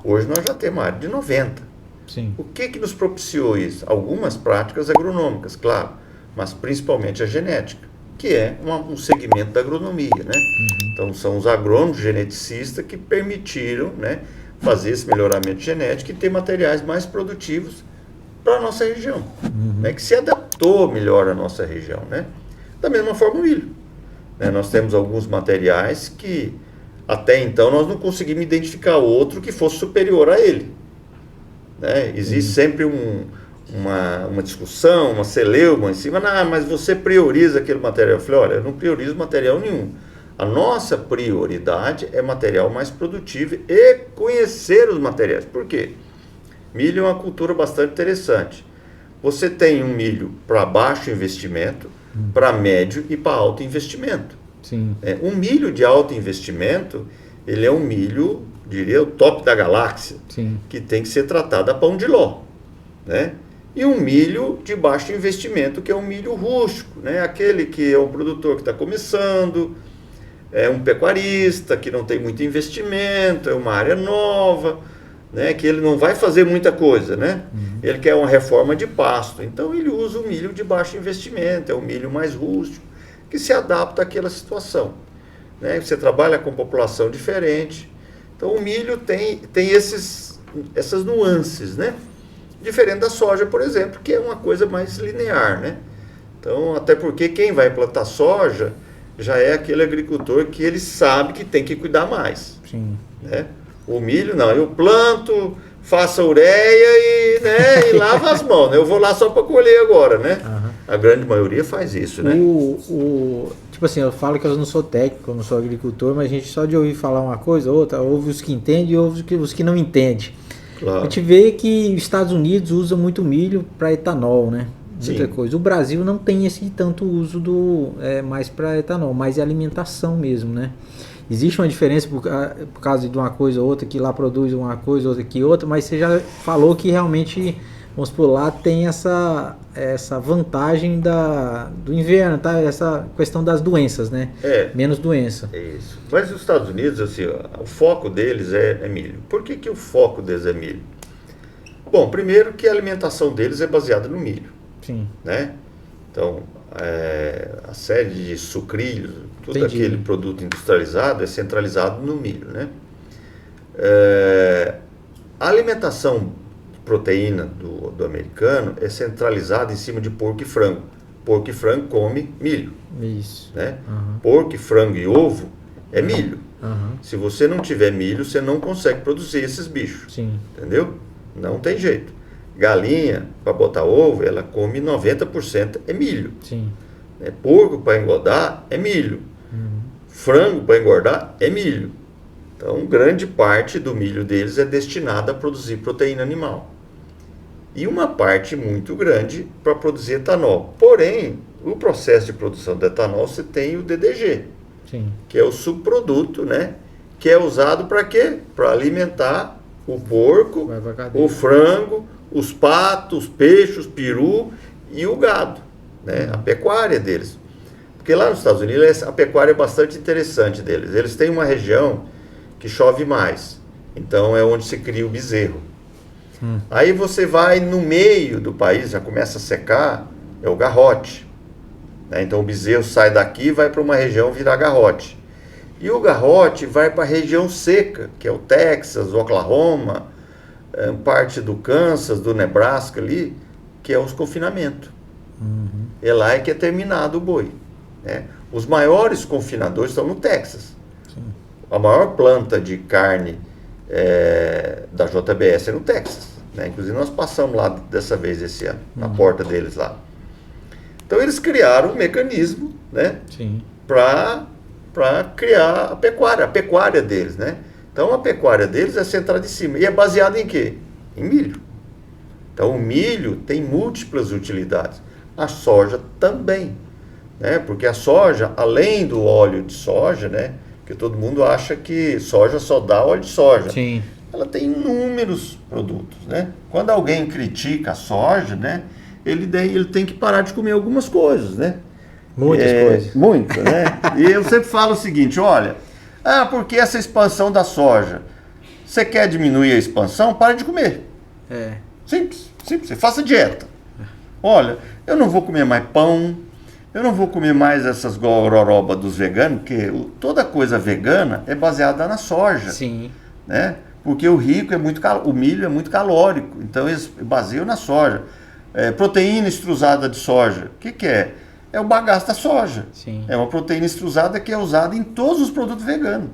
Hoje nós já temos uma área de 90. Sim. O que nos propiciou isso? Algumas práticas agronômicas, claro, mas principalmente a genética, que é um segmento da agronomia, né? Então são os agrônomos geneticistas que permitiram, né, fazer esse melhoramento genético e ter materiais mais produtivos para a nossa região, né, que se adaptou melhor à nossa região, né? Da mesma forma o milho, né? Nós temos alguns materiais que até então nós não conseguimos identificar outro que fosse superior a ele, né? Existe sempre uma discussão, uma celeuma em cima, mas você prioriza aquele material. Eu falei, olha, eu não priorizo material nenhum. A nossa prioridade é material mais produtivo e conhecer os materiais. Por quê? Milho é uma cultura bastante interessante. Você tem um milho para baixo investimento, para médio e para alto investimento. Sim. Um milho de alto investimento, ele é um milho, diria, o top da galáxia, Sim. que tem que ser tratado a pão de ló, né? E um milho de baixo investimento, que é um milho rústico, né? Aquele que é um produtor que está começando, é um pecuarista que não tem muito investimento, é uma área nova, né? Que ele não vai fazer muita coisa, né? Ele quer uma reforma de pasto, então ele usa o milho de baixo investimento, é um milho mais rústico, que se adapta àquela situação, né? Você trabalha com população diferente, então o milho tem essas nuances, né? Diferente da soja, por exemplo, que é uma coisa mais linear, né? Então, até porque quem vai plantar soja já é aquele agricultor que ele sabe que tem que cuidar mais. Sim. Né? O milho, não, eu planto, faço a ureia e lavo as mãos, né? Eu vou lá só para colher agora, né? A grande maioria faz isso, né? Tipo assim, eu falo que eu não sou técnico, eu não sou agricultor, mas a gente só de ouvir falar uma coisa ou outra, ouve os que entendem e ouve os que não entendem. Claro. A gente vê que os Estados Unidos usam muito milho para etanol, né? Muita Sim. coisa. O Brasil não tem esse tanto uso mais para etanol, mas é alimentação mesmo, né? Existe uma diferença por causa de uma coisa ou outra, que lá produz uma coisa, outra que outra, mas você já falou que realmente, vamos por lá, tem essa vantagem do inverno, tá? Essa questão das doenças, né? Menos doença. É isso. Mas os Estados Unidos, assim, o foco deles é milho. Por que o foco deles é milho? Bom, primeiro que a alimentação deles é baseada no milho. Sim. Né? Então, a série de sucrilhos, tudo Entendi. aquele produto industrializado é centralizado no milho, né? A alimentação de proteína do americano é centralizada em cima de porco e frango. Porco e frango come milho. Isso. Né? Uhum. Porco, frango e ovo é milho. Uhum. Se você não tiver milho, você não consegue produzir esses bichos. Sim. Entendeu? Não tem jeito. Galinha, para botar ovo, ela come 90% é milho. Sim. Porco para engordar é milho. Frango para engordar é milho. Então, grande parte do milho deles é destinada a produzir proteína animal. E uma parte muito grande para produzir etanol. Porém, o processo de produção de etanol, você tem o DDG, Sim. que é o subproduto, né? Que é usado para quê? Para alimentar o porco, Vai pra cadeia. o frango, os patos, os peixes, o peru e o gado, né? A pecuária deles. Porque lá nos Estados Unidos a pecuária é bastante interessante deles. Eles têm uma região que chove mais, então é onde se cria o bezerro. Aí você vai no meio do país, já começa a secar, é o garrote, né? Então o bezerro sai daqui e vai para uma região virar garrote. E o garrote vai para a região seca, que é o Texas, o Oklahoma, parte do Kansas, do Nebraska ali, que é os confinamentos. É lá que é terminado o boi, né? Os maiores confinadores estão no Texas. Sim. A maior planta de carne da JBS é no Texas, né? Inclusive nós passamos lá dessa vez esse ano, na porta deles lá. Então eles criaram um mecanismo, né, Sim. para para criar a pecuária deles, né? Então a pecuária deles é centrada em cima. E é baseada em quê? Em milho. Então o milho tem múltiplas utilidades. A soja também, né? Porque a soja, além do óleo de soja, né? Porque todo mundo acha que soja só dá óleo de soja. Sim. Ela tem inúmeros produtos, né? Quando alguém critica a soja, né? Ele tem que parar de comer algumas coisas, né? Muitas coisas. Muitas, né? E eu sempre falo o seguinte, olha, porque essa expansão da soja, você quer diminuir a expansão, para de comer. Simples, você faça dieta. Olha, eu não vou comer mais pão, eu não vou comer mais essas gororoba dos veganos, porque toda coisa vegana é baseada na soja. Sim. Né? Porque o milho é muito calórico, então eles baseiam na soja. Proteína extrusada de soja, o que é? É o bagaço da soja. Sim. É uma proteína extrusada que é usada em todos os produtos veganos,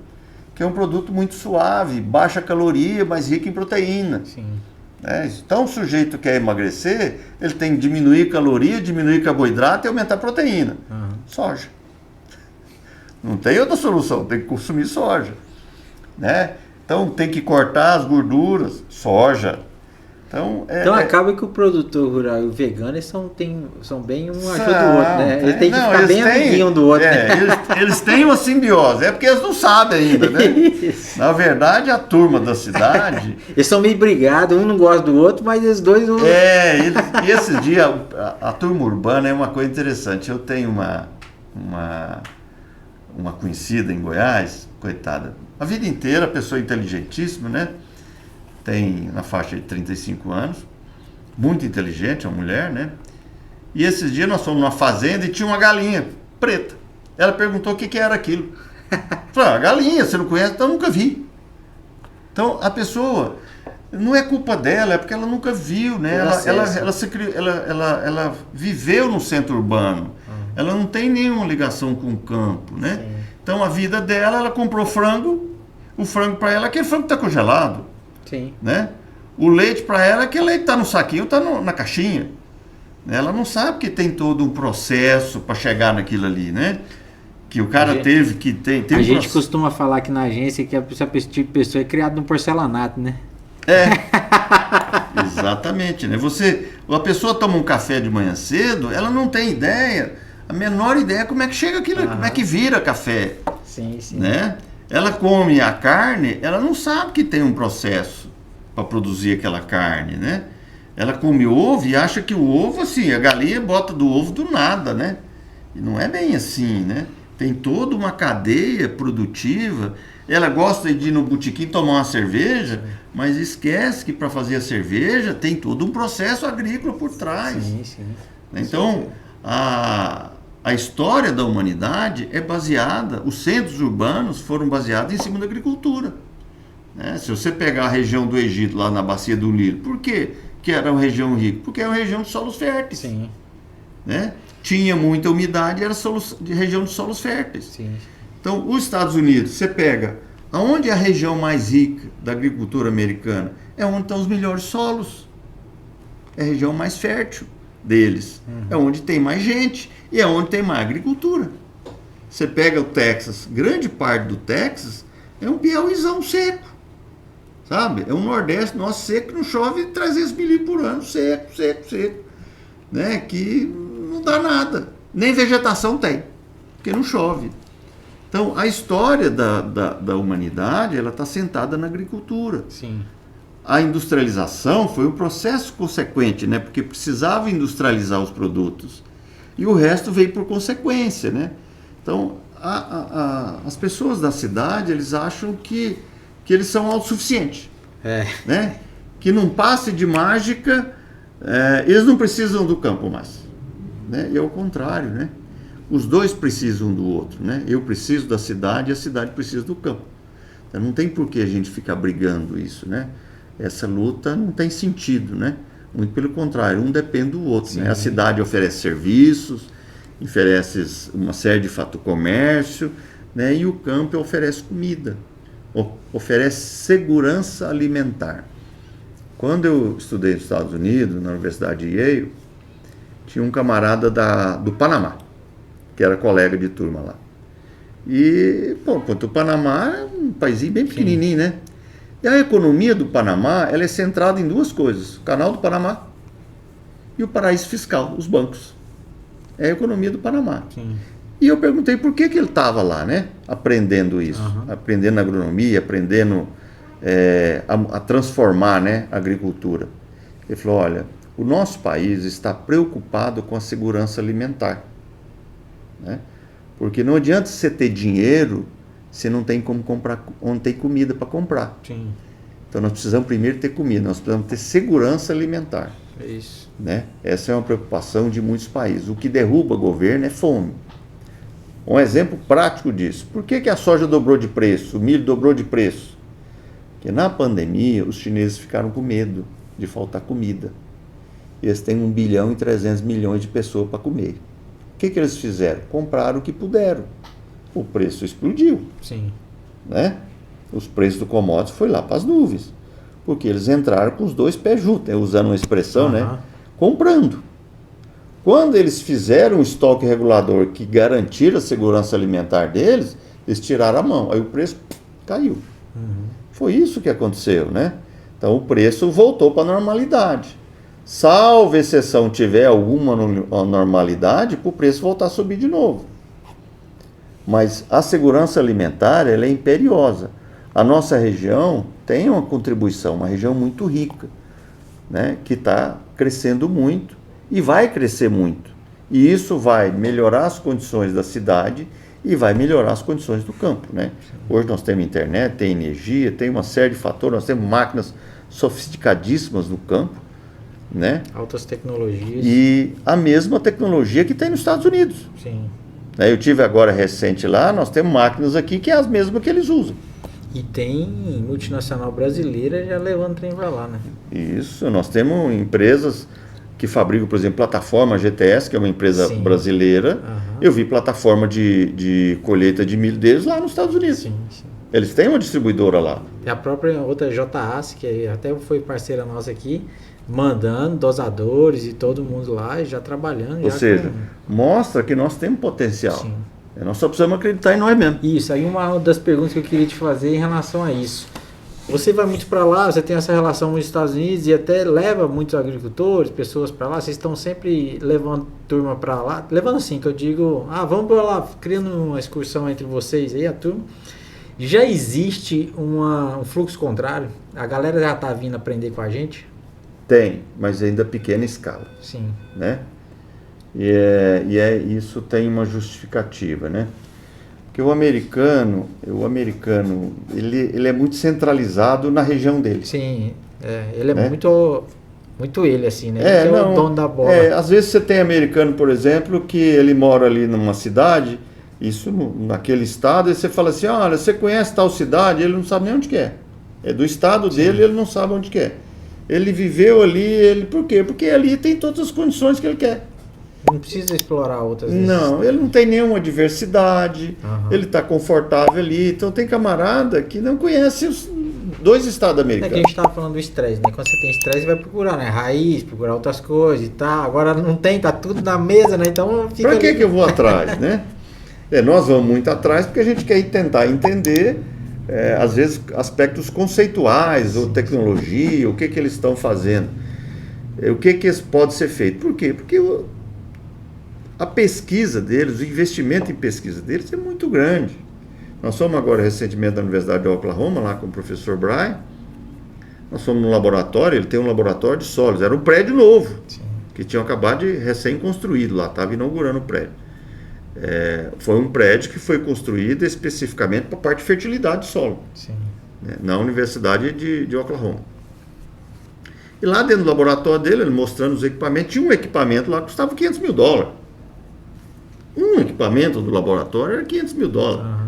que é um produto muito suave, baixa caloria, mas rico em proteína. Sim. Então o sujeito quer emagrecer, ele tem que diminuir caloria, diminuir carboidrato e aumentar a proteína. Soja. Não tem outra solução, tem que consumir soja. Né? Então tem que cortar as gorduras, soja. Então acaba que o produtor rural e o vegano eles são bem um ajuda o outro, né? Ele tem que ficar bem amiguinho um do outro. Eles têm uma simbiose, é porque eles não sabem ainda, né? Na verdade, a turma da cidade... Eles são meio brigados, um não gosta do outro, mas eles dois... E esses dias, a turma urbana é uma coisa interessante. Eu tenho uma conhecida em Goiás, coitada, a vida inteira, pessoa inteligentíssima, né? Tem na faixa de 35 anos, muito inteligente, é uma mulher, né? E esses dias nós fomos numa fazenda e tinha uma galinha preta. Ela perguntou o que era aquilo. Falei, galinha, você não conhece? Então eu nunca vi. Então a pessoa, não é culpa dela, é porque ela nunca viu, né? Ela viveu no centro urbano. Ela não tem nenhuma ligação com o campo, né? Sim. Então a vida dela, ela comprou frango, o frango para ela, aquele frango está congelado. Sim. Né? O leite para ela, aquele leite está no saquinho, está na caixinha. Ela não sabe que tem todo um processo para chegar naquilo ali, né? Que o cara teve que ter. A gente costuma falar aqui na agência que esse tipo de pessoa é criado no porcelanato, né? Exatamente, né? A pessoa toma um café de manhã cedo, ela não tem ideia, a menor ideia como é que chega aquilo, como é que vira café. Sim. Né? Ela come a carne, ela não sabe que tem um processo para produzir aquela carne, né? Ela come ovo e acha que o ovo, assim, a galinha bota do ovo do nada, né? E não é bem assim, né? Tem toda uma cadeia produtiva. Ela gosta de ir no botequim tomar uma cerveja, mas esquece que para fazer a cerveja tem todo um processo agrícola por trás. Sim. Então, a história da humanidade é baseada, os centros urbanos foram baseados em cima da agricultura. Né? Se você pegar a região do Egito, lá na bacia do Nilo, por quê que era uma região rica? Porque é uma região de solos férteis. Sim. Né? Tinha muita umidade, era região de solos férteis. Sim. Então, os Estados Unidos, você pega, aonde é a região mais rica da agricultura americana? É onde estão os melhores solos. É a região mais fértil deles. É onde tem mais gente e é onde tem mais agricultura. Você pega o Texas, grande parte do Texas é um Piauizão seco. Sabe? É um Nordeste nosso seco que não chove 300 milímetros por ano. Seco. Né? Que não dá nada. Nem vegetação tem, porque não chove. Então, a história da humanidade, ela está sentada na agricultura. Sim. A industrialização foi um processo consequente, né? Porque precisava industrializar os produtos. E o resto veio por consequência, né? Então, as pessoas da cidade, eles acham que eles são autossuficientes. Né? Que num passe de mágica, eles não precisam do campo mais. Né? E é o contrário, né? Os dois precisam um do outro, né? Eu preciso da cidade e a cidade precisa do campo. Então, não tem por que a gente ficar brigando isso, né? Essa luta não tem sentido, né? Muito pelo contrário, um depende do outro, né? A cidade oferece serviços, oferece uma série de fatos de comércio, né? E o campo oferece comida, oferece segurança alimentar. Quando eu estudei nos Estados Unidos, na Universidade de Yale, tinha um camarada do Panamá, que era colega de turma lá. E, pô, o Panamá é um país bem pequenininho, né? E a economia do Panamá, ela é centrada em duas coisas: o Canal do Panamá e o paraíso fiscal, os bancos. É a economia do Panamá. Sim. E eu perguntei por que ele estava lá, né? Aprendendo isso, aprendendo agronomia, aprendendo a transformar, né, a agricultura. Ele falou: olha, o nosso país está preocupado com a segurança alimentar, né? Porque não adianta você ter dinheiro se não tem como comprar, não tem comida para comprar. Sim. Então nós precisamos primeiro ter comida, nós precisamos ter segurança alimentar. É isso. Né? Essa é uma preocupação de muitos países. O que derruba o governo é fome. Um exemplo prático disso: por que a soja dobrou de preço, o milho dobrou de preço? Porque na pandemia os chineses ficaram com medo de faltar comida. Eles têm 1 bilhão e 300 milhões de pessoas para comer. O que eles fizeram? Compraram o que puderam. O preço explodiu. Sim. Né? Os preços do commodities foi lá para as nuvens. Porque eles entraram com os dois pés juntos, usando uma expressão, né? Comprando. Quando eles fizeram um estoque regulador que garantir a segurança alimentar deles, eles tiraram a mão. Aí o preço caiu. Foi isso que aconteceu, né? Então o preço voltou para a normalidade. Salvo exceção tiver alguma normalidade, para o preço voltar a subir de novo. Mas a segurança alimentar, ela é imperiosa. A nossa região tem uma contribuição, uma região muito rica, né, que está crescendo muito e vai crescer muito. E isso vai melhorar as condições da cidade e vai melhorar as condições do campo, né? Hoje nós temos internet, tem energia, tem uma série de fatores, nós temos máquinas sofisticadíssimas no campo, né? Altas tecnologias. E a mesma tecnologia que tem nos Estados Unidos. Sim. Eu tive agora recente lá, nós temos máquinas aqui que é as mesmas que eles usam. E tem multinacional brasileira já levando trem para lá, né? Isso, nós temos empresas que fabricam, por exemplo, plataforma GTS, que é uma empresa brasileira. Eu vi plataforma de colheita de milho deles lá nos Estados Unidos. Sim. Eles têm uma distribuidora lá. E a própria outra JAS, que até foi parceira nossa aqui, mandando dosadores e todo mundo lá e já trabalhando. Ou seja, mostra que nós temos potencial. Sim. Nós só precisamos acreditar em nós mesmos. Isso, aí uma das perguntas que eu queria te fazer em relação a isso. Você vai muito para lá, você tem essa relação com os Estados Unidos e até leva muitos agricultores, pessoas para lá, vocês estão sempre levando turma para lá, levando assim, que eu digo, vamos para lá, criando uma excursão entre vocês aí, a turma. Já existe um fluxo contrário? A galera já está vindo aprender com a gente? Tem, mas ainda pequena escala. Sim. Né? Isso tem uma justificativa, né? Porque o americano, ele é muito centralizado na região dele. Sim, ele é muito ele, assim, né? Ele é o dono da bola. Às vezes você tem americano, por exemplo, que ele mora ali numa cidade, naquele estado, e você fala assim, olha, você conhece tal cidade? Ele não sabe nem onde que é. É do estado dele, ele não sabe onde que é. Ele viveu ali, por quê? Porque ali tem todas as condições que ele quer. Não precisa explorar outras vezes. Não, ele não tem nenhuma diversidade, ele está confortável ali. Então tem camarada que não conhece os dois estados americanos. É que a gente estava falando do estresse, né? Quando você tem estresse, você vai procurar, né? Raiz, procurar outras coisas e tal. Agora não tem, tá tudo na mesa, né? Então fica. Pra que eu vou atrás, né? Nós vamos muito atrás porque a gente quer tentar entender, às vezes, aspectos conceituais ou tecnologia, o que eles estão fazendo. O que pode ser feito. Por quê? Porque a pesquisa deles, o investimento em pesquisa deles é muito grande. Nós fomos agora recentemente na Universidade de Oklahoma, lá com o professor Brian. Nós fomos no laboratório, ele tem um laboratório de sólidos. Era um prédio novo, que tinham acabado de recém-construído lá, estava inaugurando o prédio. Foi um prédio que foi construído especificamente para a parte de fertilidade do solo, na Universidade de Oklahoma. E lá dentro do laboratório dele, ele mostrando os equipamentos, tinha um equipamento lá que custava $500 mil. Um equipamento do laboratório era $500 mil.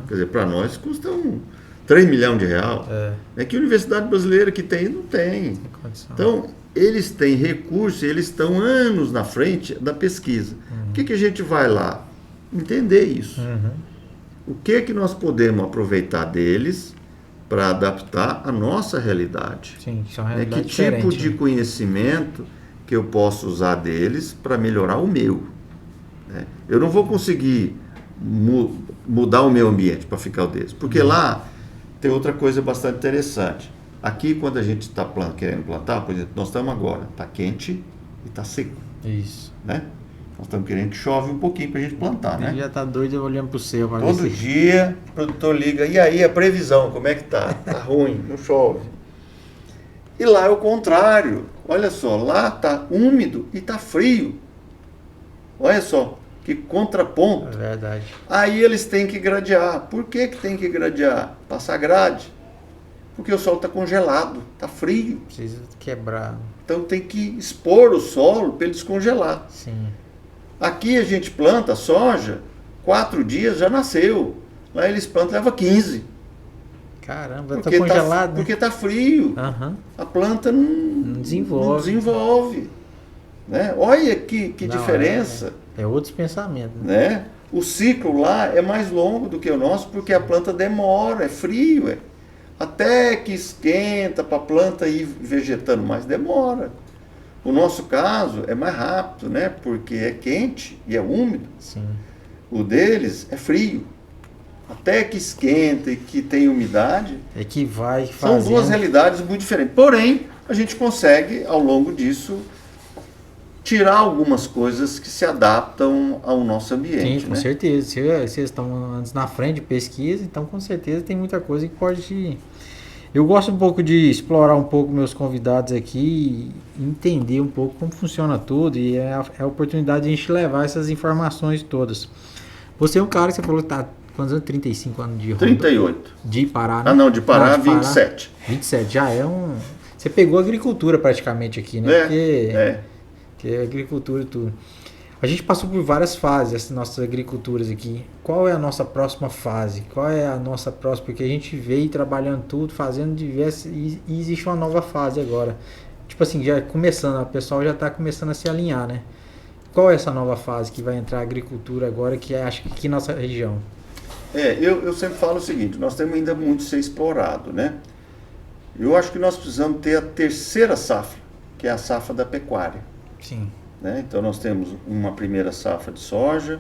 Quer dizer, para nós custa 3 milhões de reais. Que a universidade brasileira que tem, não tem. Então, eles têm recursos, eles estão anos na frente da pesquisa. O que a gente vai lá? Entender isso. O que nós podemos aproveitar deles para adaptar a nossa realidade? Sim, que são realidade que tipo de conhecimento que eu posso usar deles para melhorar o meu? Eu não vou conseguir mudar o meio ambiente para ficar o deles. Porque lá tem outra coisa bastante interessante. Aqui, quando a gente está querendo plantar, por exemplo, nós estamos agora, está quente e está seco. Isso. Né? Nós estamos querendo que chove um pouquinho para a gente plantar, né? Ele já está doido olhando para o céu. Todo dia o produtor liga, e aí a previsão, como é que tá? Tá ruim, não chove. E lá é o contrário. Olha só, lá tá úmido e tá frio. Olha só, que contraponto. É verdade. Aí eles têm que gradear. Por que tem que gradear? Passar grade. Porque o solo está congelado, está frio. Precisa quebrar. Então tem que expor o solo para ele descongelar. Sim. Aqui a gente planta soja, 4 dias já nasceu. Lá eles plantam, leva 15. Caramba, está congelado, né? Porque está frio. Uhum. A planta não desenvolve. Né? Olha que diferença. É outros pensamentos. Né? O ciclo lá é mais longo do que o nosso, porque a planta demora, é frio. Até que esquenta para a planta ir vegetando, mas demora. O nosso caso é mais rápido, né? Porque é quente e é úmido. Sim. O deles é frio. Até que esquenta e que tem umidade. É que vai fazendo. São duas realidades muito diferentes. Porém, a gente consegue, ao longo disso, tirar algumas coisas que se adaptam ao nosso ambiente. Sim, com certeza. Vocês estão antes na frente de pesquisa, então com certeza tem muita coisa que pode... Eu gosto um pouco de explorar um pouco meus convidados aqui e entender um pouco como funciona tudo, e é a oportunidade de a gente levar essas informações todas. Você é um cara que você falou que está quantos anos? 35 anos de 38. De Pará, né? Ah, não, de Pará, 27. 27, já é um... Você pegou a agricultura praticamente aqui, né? Porque é agricultura e tudo. A gente passou por várias fases, essas nossas agriculturas aqui. Qual é a nossa próxima fase? Qual é a nossa próxima? Porque a gente veio trabalhando tudo, fazendo diversas... E existe uma nova fase agora. Tipo assim, já começando, o pessoal já está começando a se alinhar, né? Qual é essa nova fase que vai entrar a agricultura agora, que é, acho que aqui na nossa região? Eu sempre falo o seguinte, nós temos ainda muito a ser explorado, né? Eu acho que nós precisamos ter a terceira safra, que é a safra da pecuária. Sim. Né? Então nós temos uma primeira safra de soja,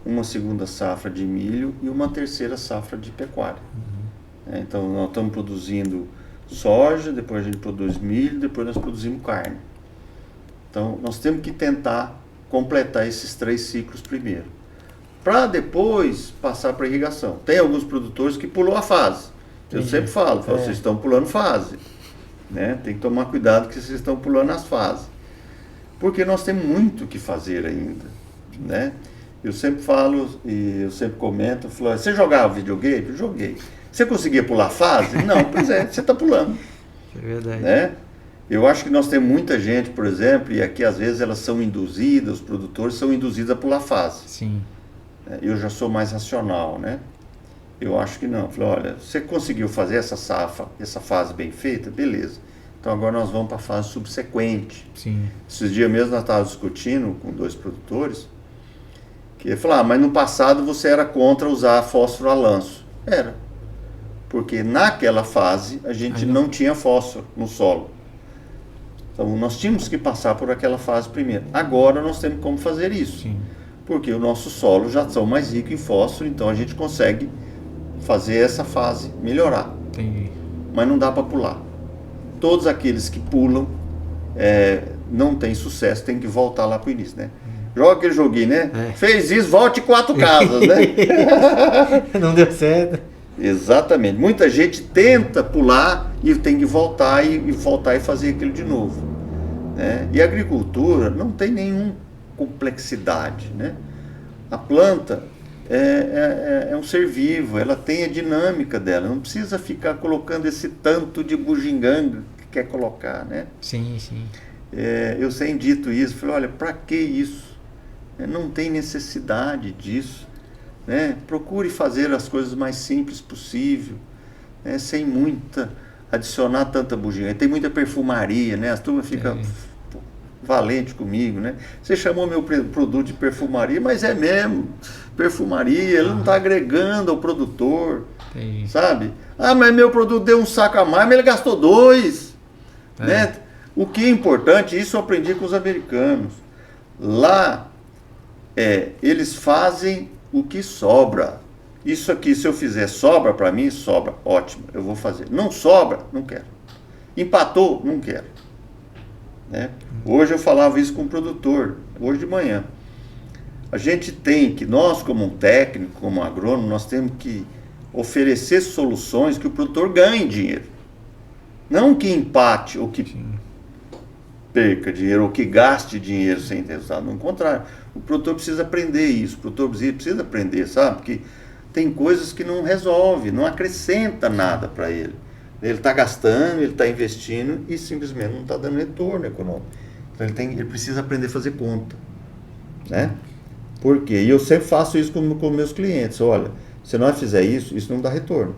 uma segunda safra de milho e uma terceira safra de pecuária. Uhum. Então nós estamos produzindo soja, depois a gente produz milho, depois nós produzimos carne. Então nós temos que tentar completar esses 3 ciclos primeiro, para depois passar para irrigação. Tem alguns produtores que pulam a fase. Eu sempre falo, vocês estão pulando fase. Né? Tem que tomar cuidado que vocês estão pulando as fases. Porque nós temos muito o que fazer ainda. Né? Eu sempre falo, e eu sempre comento, falo, você jogava videogame? Eu joguei. Você conseguia pular fase? Não, pois é, você está pulando. É verdade. Né? Eu acho que nós temos muita gente, por exemplo, e aqui às vezes elas são induzidas, os produtores são induzidos a pular fase. Sim. Eu já sou mais racional, né? Eu acho que não. Falei, olha, você conseguiu fazer essa fase bem feita? Beleza. Então agora nós vamos para a fase subsequente. Sim. Esses dias mesmo nós estávamos discutindo com 2 produtores, que ele falou, mas no passado você era contra usar fósforo a lanço. Era. Porque naquela fase a gente não tinha fósforo no solo. Então nós tínhamos que passar por aquela fase primeiro. Agora nós temos como fazer isso. Sim. Porque o nosso solo já são mais rico em fósforo, então a gente consegue fazer essa fase melhorar. Entendi. Mas não dá para pular. Todos aqueles que pulam não tem sucesso, tem que voltar lá para o início, né? Joga aquele joguinho, né? Fez isso, volte 4 casas, né? Não deu certo. Exatamente. Muita gente tenta pular e tem que voltar e voltar e fazer aquilo de novo. Né? E a agricultura não tem nenhuma complexidade. Né? A planta é um ser vivo, ela tem a dinâmica dela, não precisa ficar colocando esse tanto de bugiganga que quer colocar. Né? Sim, sim. Eu tenho dito isso, falei, olha, para que isso? Não tem necessidade disso. Né? Procure fazer as coisas mais simples possível, né? Sem adicionar tanta bugiganga. Tem muita perfumaria, né? As turmas ficam valente comigo, né? Você chamou meu produto de perfumaria, mas é mesmo, perfumaria, ele não está agregando ao produtor, sabe? Ah, mas meu produto deu um saco a mais, mas ele gastou 2, né? O que é importante, isso eu aprendi com os americanos. Lá, eles fazem o que sobra. Isso aqui, se eu fizer, sobra para mim? Sobra. Ótimo, eu vou fazer. Não sobra? Não quero. Empatou? Não quero. Né? Hoje eu falava isso com o produtor, hoje de manhã. A gente tem que, nós como um técnico, como agrônomo, nós temos que oferecer soluções que o produtor ganhe dinheiro. Não que empate ou que perca dinheiro ou que gaste dinheiro sem ter resultado. No contrário, o produtor precisa aprender isso, o produtor precisa aprender, sabe? Porque tem coisas que não resolve, não acrescenta nada para ele. Ele está gastando, ele está investindo e simplesmente não está dando retorno econômico. Então ele precisa aprender a fazer conta. Né? Por quê? E eu sempre faço isso com meus clientes. Olha, se nós fizer isso, isso não dá retorno.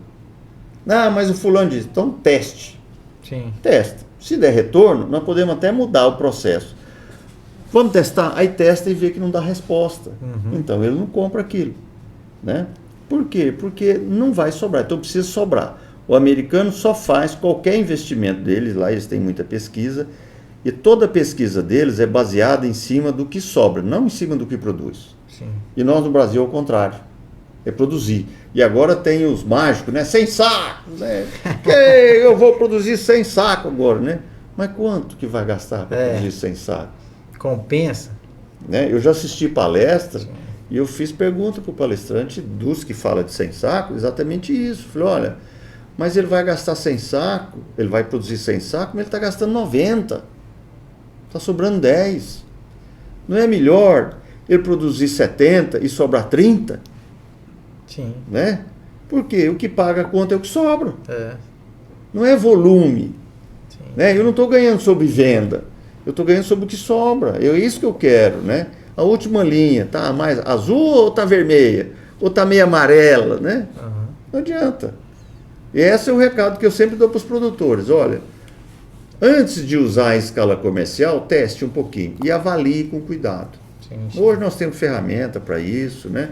Não, mas o fulano diz, então teste. Sim. Testa. Se der retorno, nós podemos até mudar o processo. Vamos testar? Aí testa e vê que não dá resposta. Então ele não compra aquilo. Né? Por quê? Porque não vai sobrar. Então precisa sobrar. O americano só faz qualquer investimento deles, lá eles têm muita pesquisa, e toda a pesquisa deles é baseada em cima do que sobra, não em cima do que produz. Sim. E nós no Brasil ao contrário, é produzir. E agora tem os mágicos, né? 100 sacos, né? Que eu vou produzir 100 sacos agora, né? Mas quanto que vai gastar para produzir 100 sacos? Compensa? Né? Eu já assisti palestras e eu fiz pergunta para o palestrante dos que fala de 100 sacos, exatamente isso. Falei, olha, mas ele vai gastar 100 sacos, ele vai produzir 100 sacos, mas ele está gastando 90. Está sobrando 10. Não é melhor ele produzir 70 e sobrar 30? Sim. Né? Porque o que paga a conta é o que sobra. É. Não é volume. Sim. Né? Eu não estou ganhando sobre venda. Eu estou ganhando sobre o que sobra. É isso que eu quero. Né? A última linha, tá mais azul ou tá vermelha? Ou tá meio amarela? Né? Não adianta. E esse é o recado que eu sempre dou para os produtores. Olha, antes de usar em escala comercial, teste um pouquinho e avalie com cuidado. Sim. Hoje nós temos ferramenta para isso, né?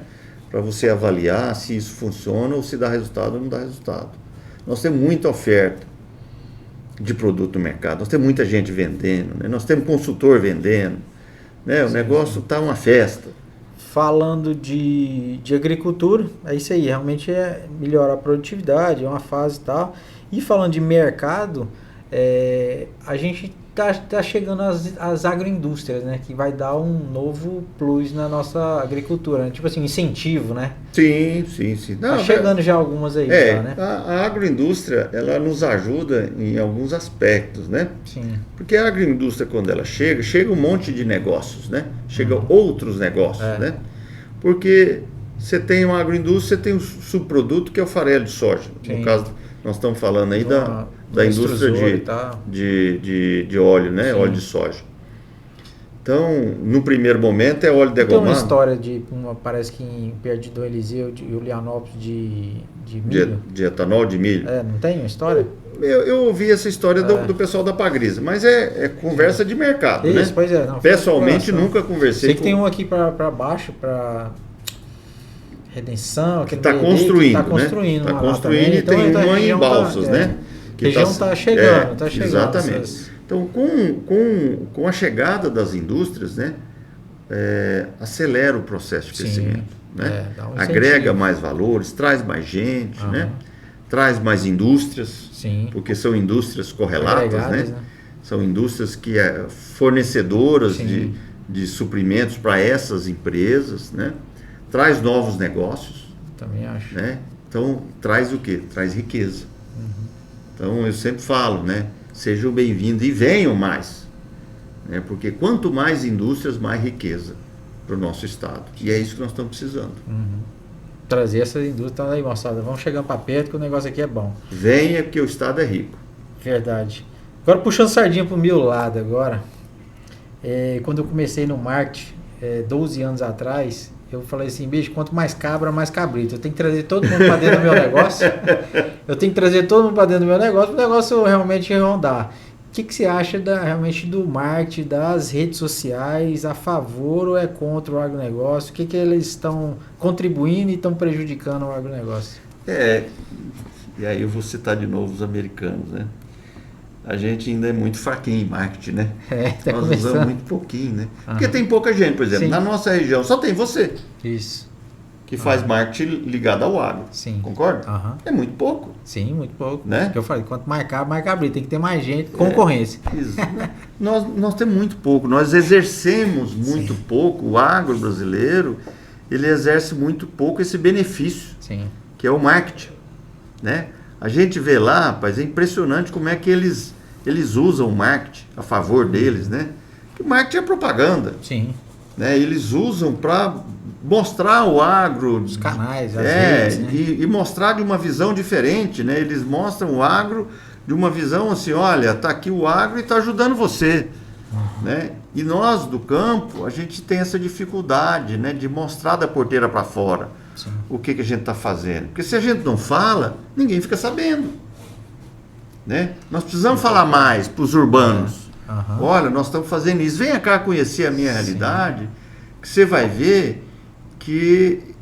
Para você avaliar se isso funciona ou se dá resultado ou não dá resultado. Nós temos muita oferta de produto no mercado, nós temos muita gente vendendo, né? Nós temos consultor vendendo, né? O negócio está uma festa. Falando de agricultura, é isso aí, realmente é melhorar a produtividade, é uma fase e tal. E falando de mercado, a gente tá chegando às agroindústrias, né? Que vai dar um novo plus na nossa agricultura, né? Tipo assim, incentivo, né? Sim. Não, tá chegando já algumas aí, já, né? A agroindústria, ela nos ajuda em alguns aspectos, né? Sim. Porque a agroindústria, quando ela chega um monte de negócios, né? Chega outros negócios, né? Porque você tem uma agroindústria, você tem um subproduto que é o farelo de soja. Sim. No caso, nós estamos falando aí da indústria de óleo, né? Sim. Óleo de soja. Então, no primeiro momento é óleo degomado. Tem uma história parece que em perto de Dom Eliseu, de Julianópolis, de milho. De etanol de milho. Não tem uma história? Eu ouvi essa história do pessoal da Pagrisa, mas é conversa de mercado, isso, né? Pois é. Não, pessoalmente nunca conversei. Sei que tem um aqui para baixo, para Redenção, que está construindo, está construindo, né? Está construindo e tem uma em Balsas, né? A região está chegando, está chegando. Exatamente. Então, com a chegada das indústrias, né, acelera o processo de crescimento. Né? Agrega mais valores, traz mais gente, né? Traz mais indústrias, porque são indústrias correlatas, né? São indústrias que fornecedoras de suprimentos para essas empresas, né? Traz novos negócios. Também acho. Né? Então, traz o quê? Traz riqueza. Então, eu sempre falo, né? Sejam bem-vindos e venham mais. Né? Porque quanto mais indústrias, mais riqueza para o nosso estado. E é isso que nós estamos precisando. Trazer essas indústrias aí, moçada. Vamos chegando para perto que o negócio aqui é bom. Venha, porque o estado é rico. Verdade. Agora, puxando sardinha para o meu lado agora. Quando eu comecei no marketing, 12 anos atrás, eu falei assim, bicho, quanto mais cabra, mais cabrito. Eu tenho que trazer todo mundo para dentro do meu negócio. Eu tenho que trazer todo mundo para dentro do meu negócio para o negócio realmente rondar. O que você acha realmente do marketing, das redes sociais, a favor ou é contra o agronegócio? O que eles estão contribuindo e estão prejudicando o agronegócio? E aí eu vou citar de novo os americanos, né? A gente ainda é muito fraquinho em marketing, né? Nós usamos muito pouquinho, né? Porque tem pouca gente, por exemplo, na nossa região só tem você. Isso. que faz marketing ligado ao agro. Sim. Concorda? Aham. É muito pouco. Sim, muito pouco. Né? Que eu falei, quanto marcar abrir. Tem que ter mais gente, concorrência. Nós temos muito pouco. Nós exercemos muito pouco. O agro brasileiro, ele exerce muito pouco esse benefício, Sim. que é o marketing. Né? A gente vê lá, rapaz, é impressionante como é que eles usam o marketing a favor deles, né? Porque o marketing é propaganda. Sim. Né? Eles usam para mostrar o agro, Os canais, as redes, né? e mostrar de uma visão diferente, né? Eles mostram o agro de uma visão assim, olha, tá aqui o agro e está ajudando você, né? E nós do campo, a gente tem essa dificuldade, né, de mostrar da porteira para fora. Sim. O que a gente está fazendo, porque se a gente não fala, ninguém fica sabendo, né? Nós precisamos falar mais para os urbanos. Olha, nós estamos fazendo isso, venha cá conhecer a minha realidade, que você vai ver que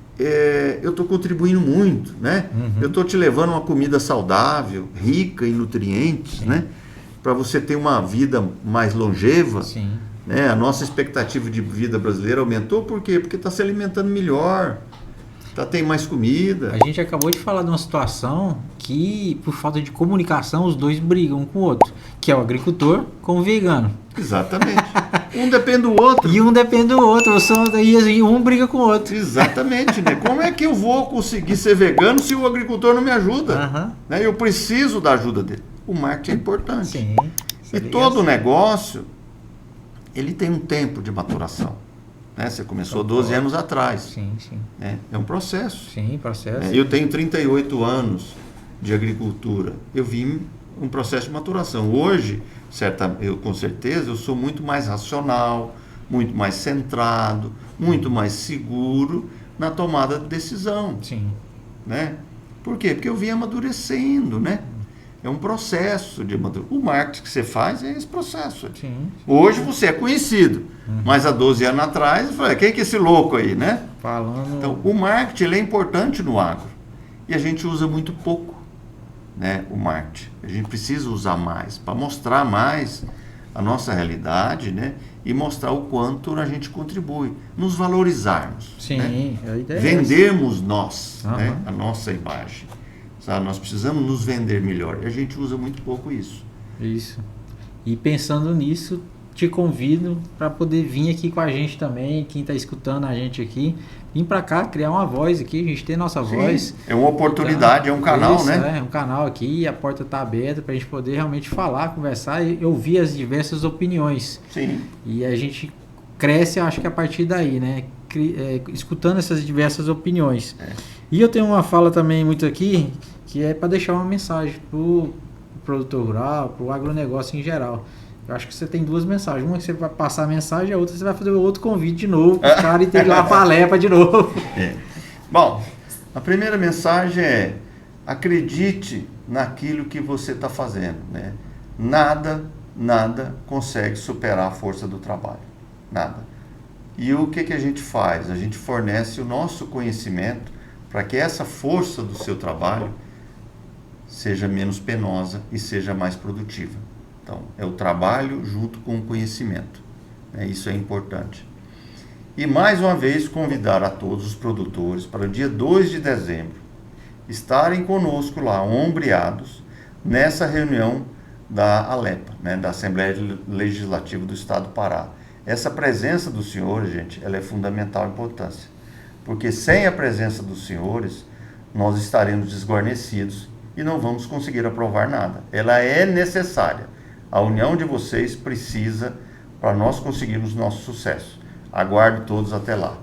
eu estou contribuindo muito, né? Eu estou te levando uma comida saudável, rica em nutrientes, né? Para você ter uma vida mais longeva. Sim. Né? A nossa expectativa de vida brasileira aumentou, por quê? Porque está se alimentando melhor, tem mais comida. A gente acabou de falar de uma situação que, por falta de comunicação, os dois brigam um com o outro, que é o agricultor com o vegano. Exatamente. Um depende do outro. E um depende do outro, e um briga com o outro. Exatamente, né? Como é que eu vou conseguir ser vegano se o agricultor não me ajuda? Né? Eu preciso da ajuda dele. O marketing é importante. Sim. E todo negócio, ele tem um tempo de maturação. Né? Você começou 12 anos atrás. Sim, sim. Né? É um processo. Sim, processo. Eu tenho 38 anos de agricultura. Eu vi um processo de maturação. Hoje, com certeza, eu sou muito mais racional, muito mais centrado, muito mais seguro na tomada de decisão. Sim. Né? Por quê? Porque eu vim amadurecendo, né? É um processo de amadurecimento. O marketing que você faz é esse processo. Sim. Hoje você é conhecido, mas há 12 anos atrás, eu falei, quem é esse louco aí, né? Falando... Então, o marketing ele é importante no agro. E a gente usa muito pouco, né, o marketing. A gente precisa usar mais, para mostrar mais a nossa realidade, né? E mostrar o quanto a gente contribui. Nos valorizarmos. Sim, né? a ideia é vendermos nós, né, a nossa imagem. Sabe? Nós precisamos nos vender melhor. E a gente usa muito pouco isso. Isso. E pensando nisso, te convido para poder vir aqui com a gente também, quem está escutando a gente aqui, vir para cá, criar uma voz aqui, a gente tem nossa voz. É uma oportunidade, então, é um canal, isso, né? É um canal aqui, a porta está aberta para a gente poder realmente falar, conversar e ouvir as diversas opiniões. Sim. E a gente cresce, eu acho que a partir daí, né? Escutando essas diversas opiniões. E eu tenho uma fala também muito aqui, que é para deixar uma mensagem para o produtor rural, para o agronegócio em geral. Eu acho que você tem duas mensagens. Uma que você vai passar a mensagem, a outra você vai fazer outro convite de novo, para os caras irem lá para a Lepa de novo. Bom, a primeira mensagem é: acredite naquilo que você está fazendo. Né? Nada consegue superar a força do trabalho. Nada. E o que a gente faz? A gente fornece o nosso conhecimento para que essa força do seu trabalho seja menos penosa e seja mais produtiva. Então, é o trabalho junto com o conhecimento. Isso é importante. E mais uma vez convidar a todos os produtores para o dia 2 de dezembro estarem conosco lá, ombreados, nessa reunião da ALEPA, né, da Assembleia Legislativa do Estado do Pará. Essa presença dos senhores, gente, ela é fundamental importância. Porque sem a presença dos senhores, nós estaremos desguarnecidos e não vamos conseguir aprovar nada. Ela é necessária. A união de vocês precisa para nós conseguirmos nosso sucesso. Aguardo todos até lá.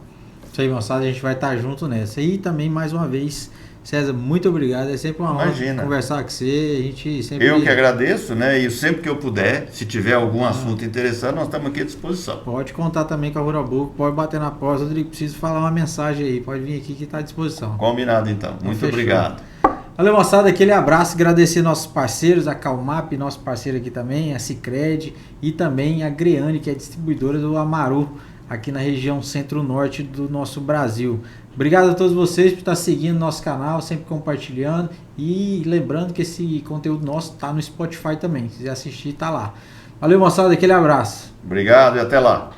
Isso aí, moçada, a gente vai estar junto nessa. E também, mais uma vez, César, muito obrigado. É sempre uma honra conversar com você. A gente sempre... Eu que agradeço, né? E sempre que eu puder, se tiver algum assunto interessante, nós estamos aqui à disposição. Pode contar também com a Rural Book, pode bater na porta. Rodrigo, preciso falar uma mensagem aí. Pode vir aqui que está à disposição. Combinado, então. Muito obrigado. Valeu, moçada, aquele abraço, agradecer nossos parceiros, a Calmap, nosso parceiro aqui também, a Sicredi e também a Greane, que é distribuidora do Amaru, aqui na região centro-norte do nosso Brasil. Obrigado a todos vocês por estar seguindo nosso canal, sempre compartilhando e lembrando que esse conteúdo nosso está no Spotify também, se quiser assistir, está lá. Valeu, moçada, aquele abraço. Obrigado e até lá.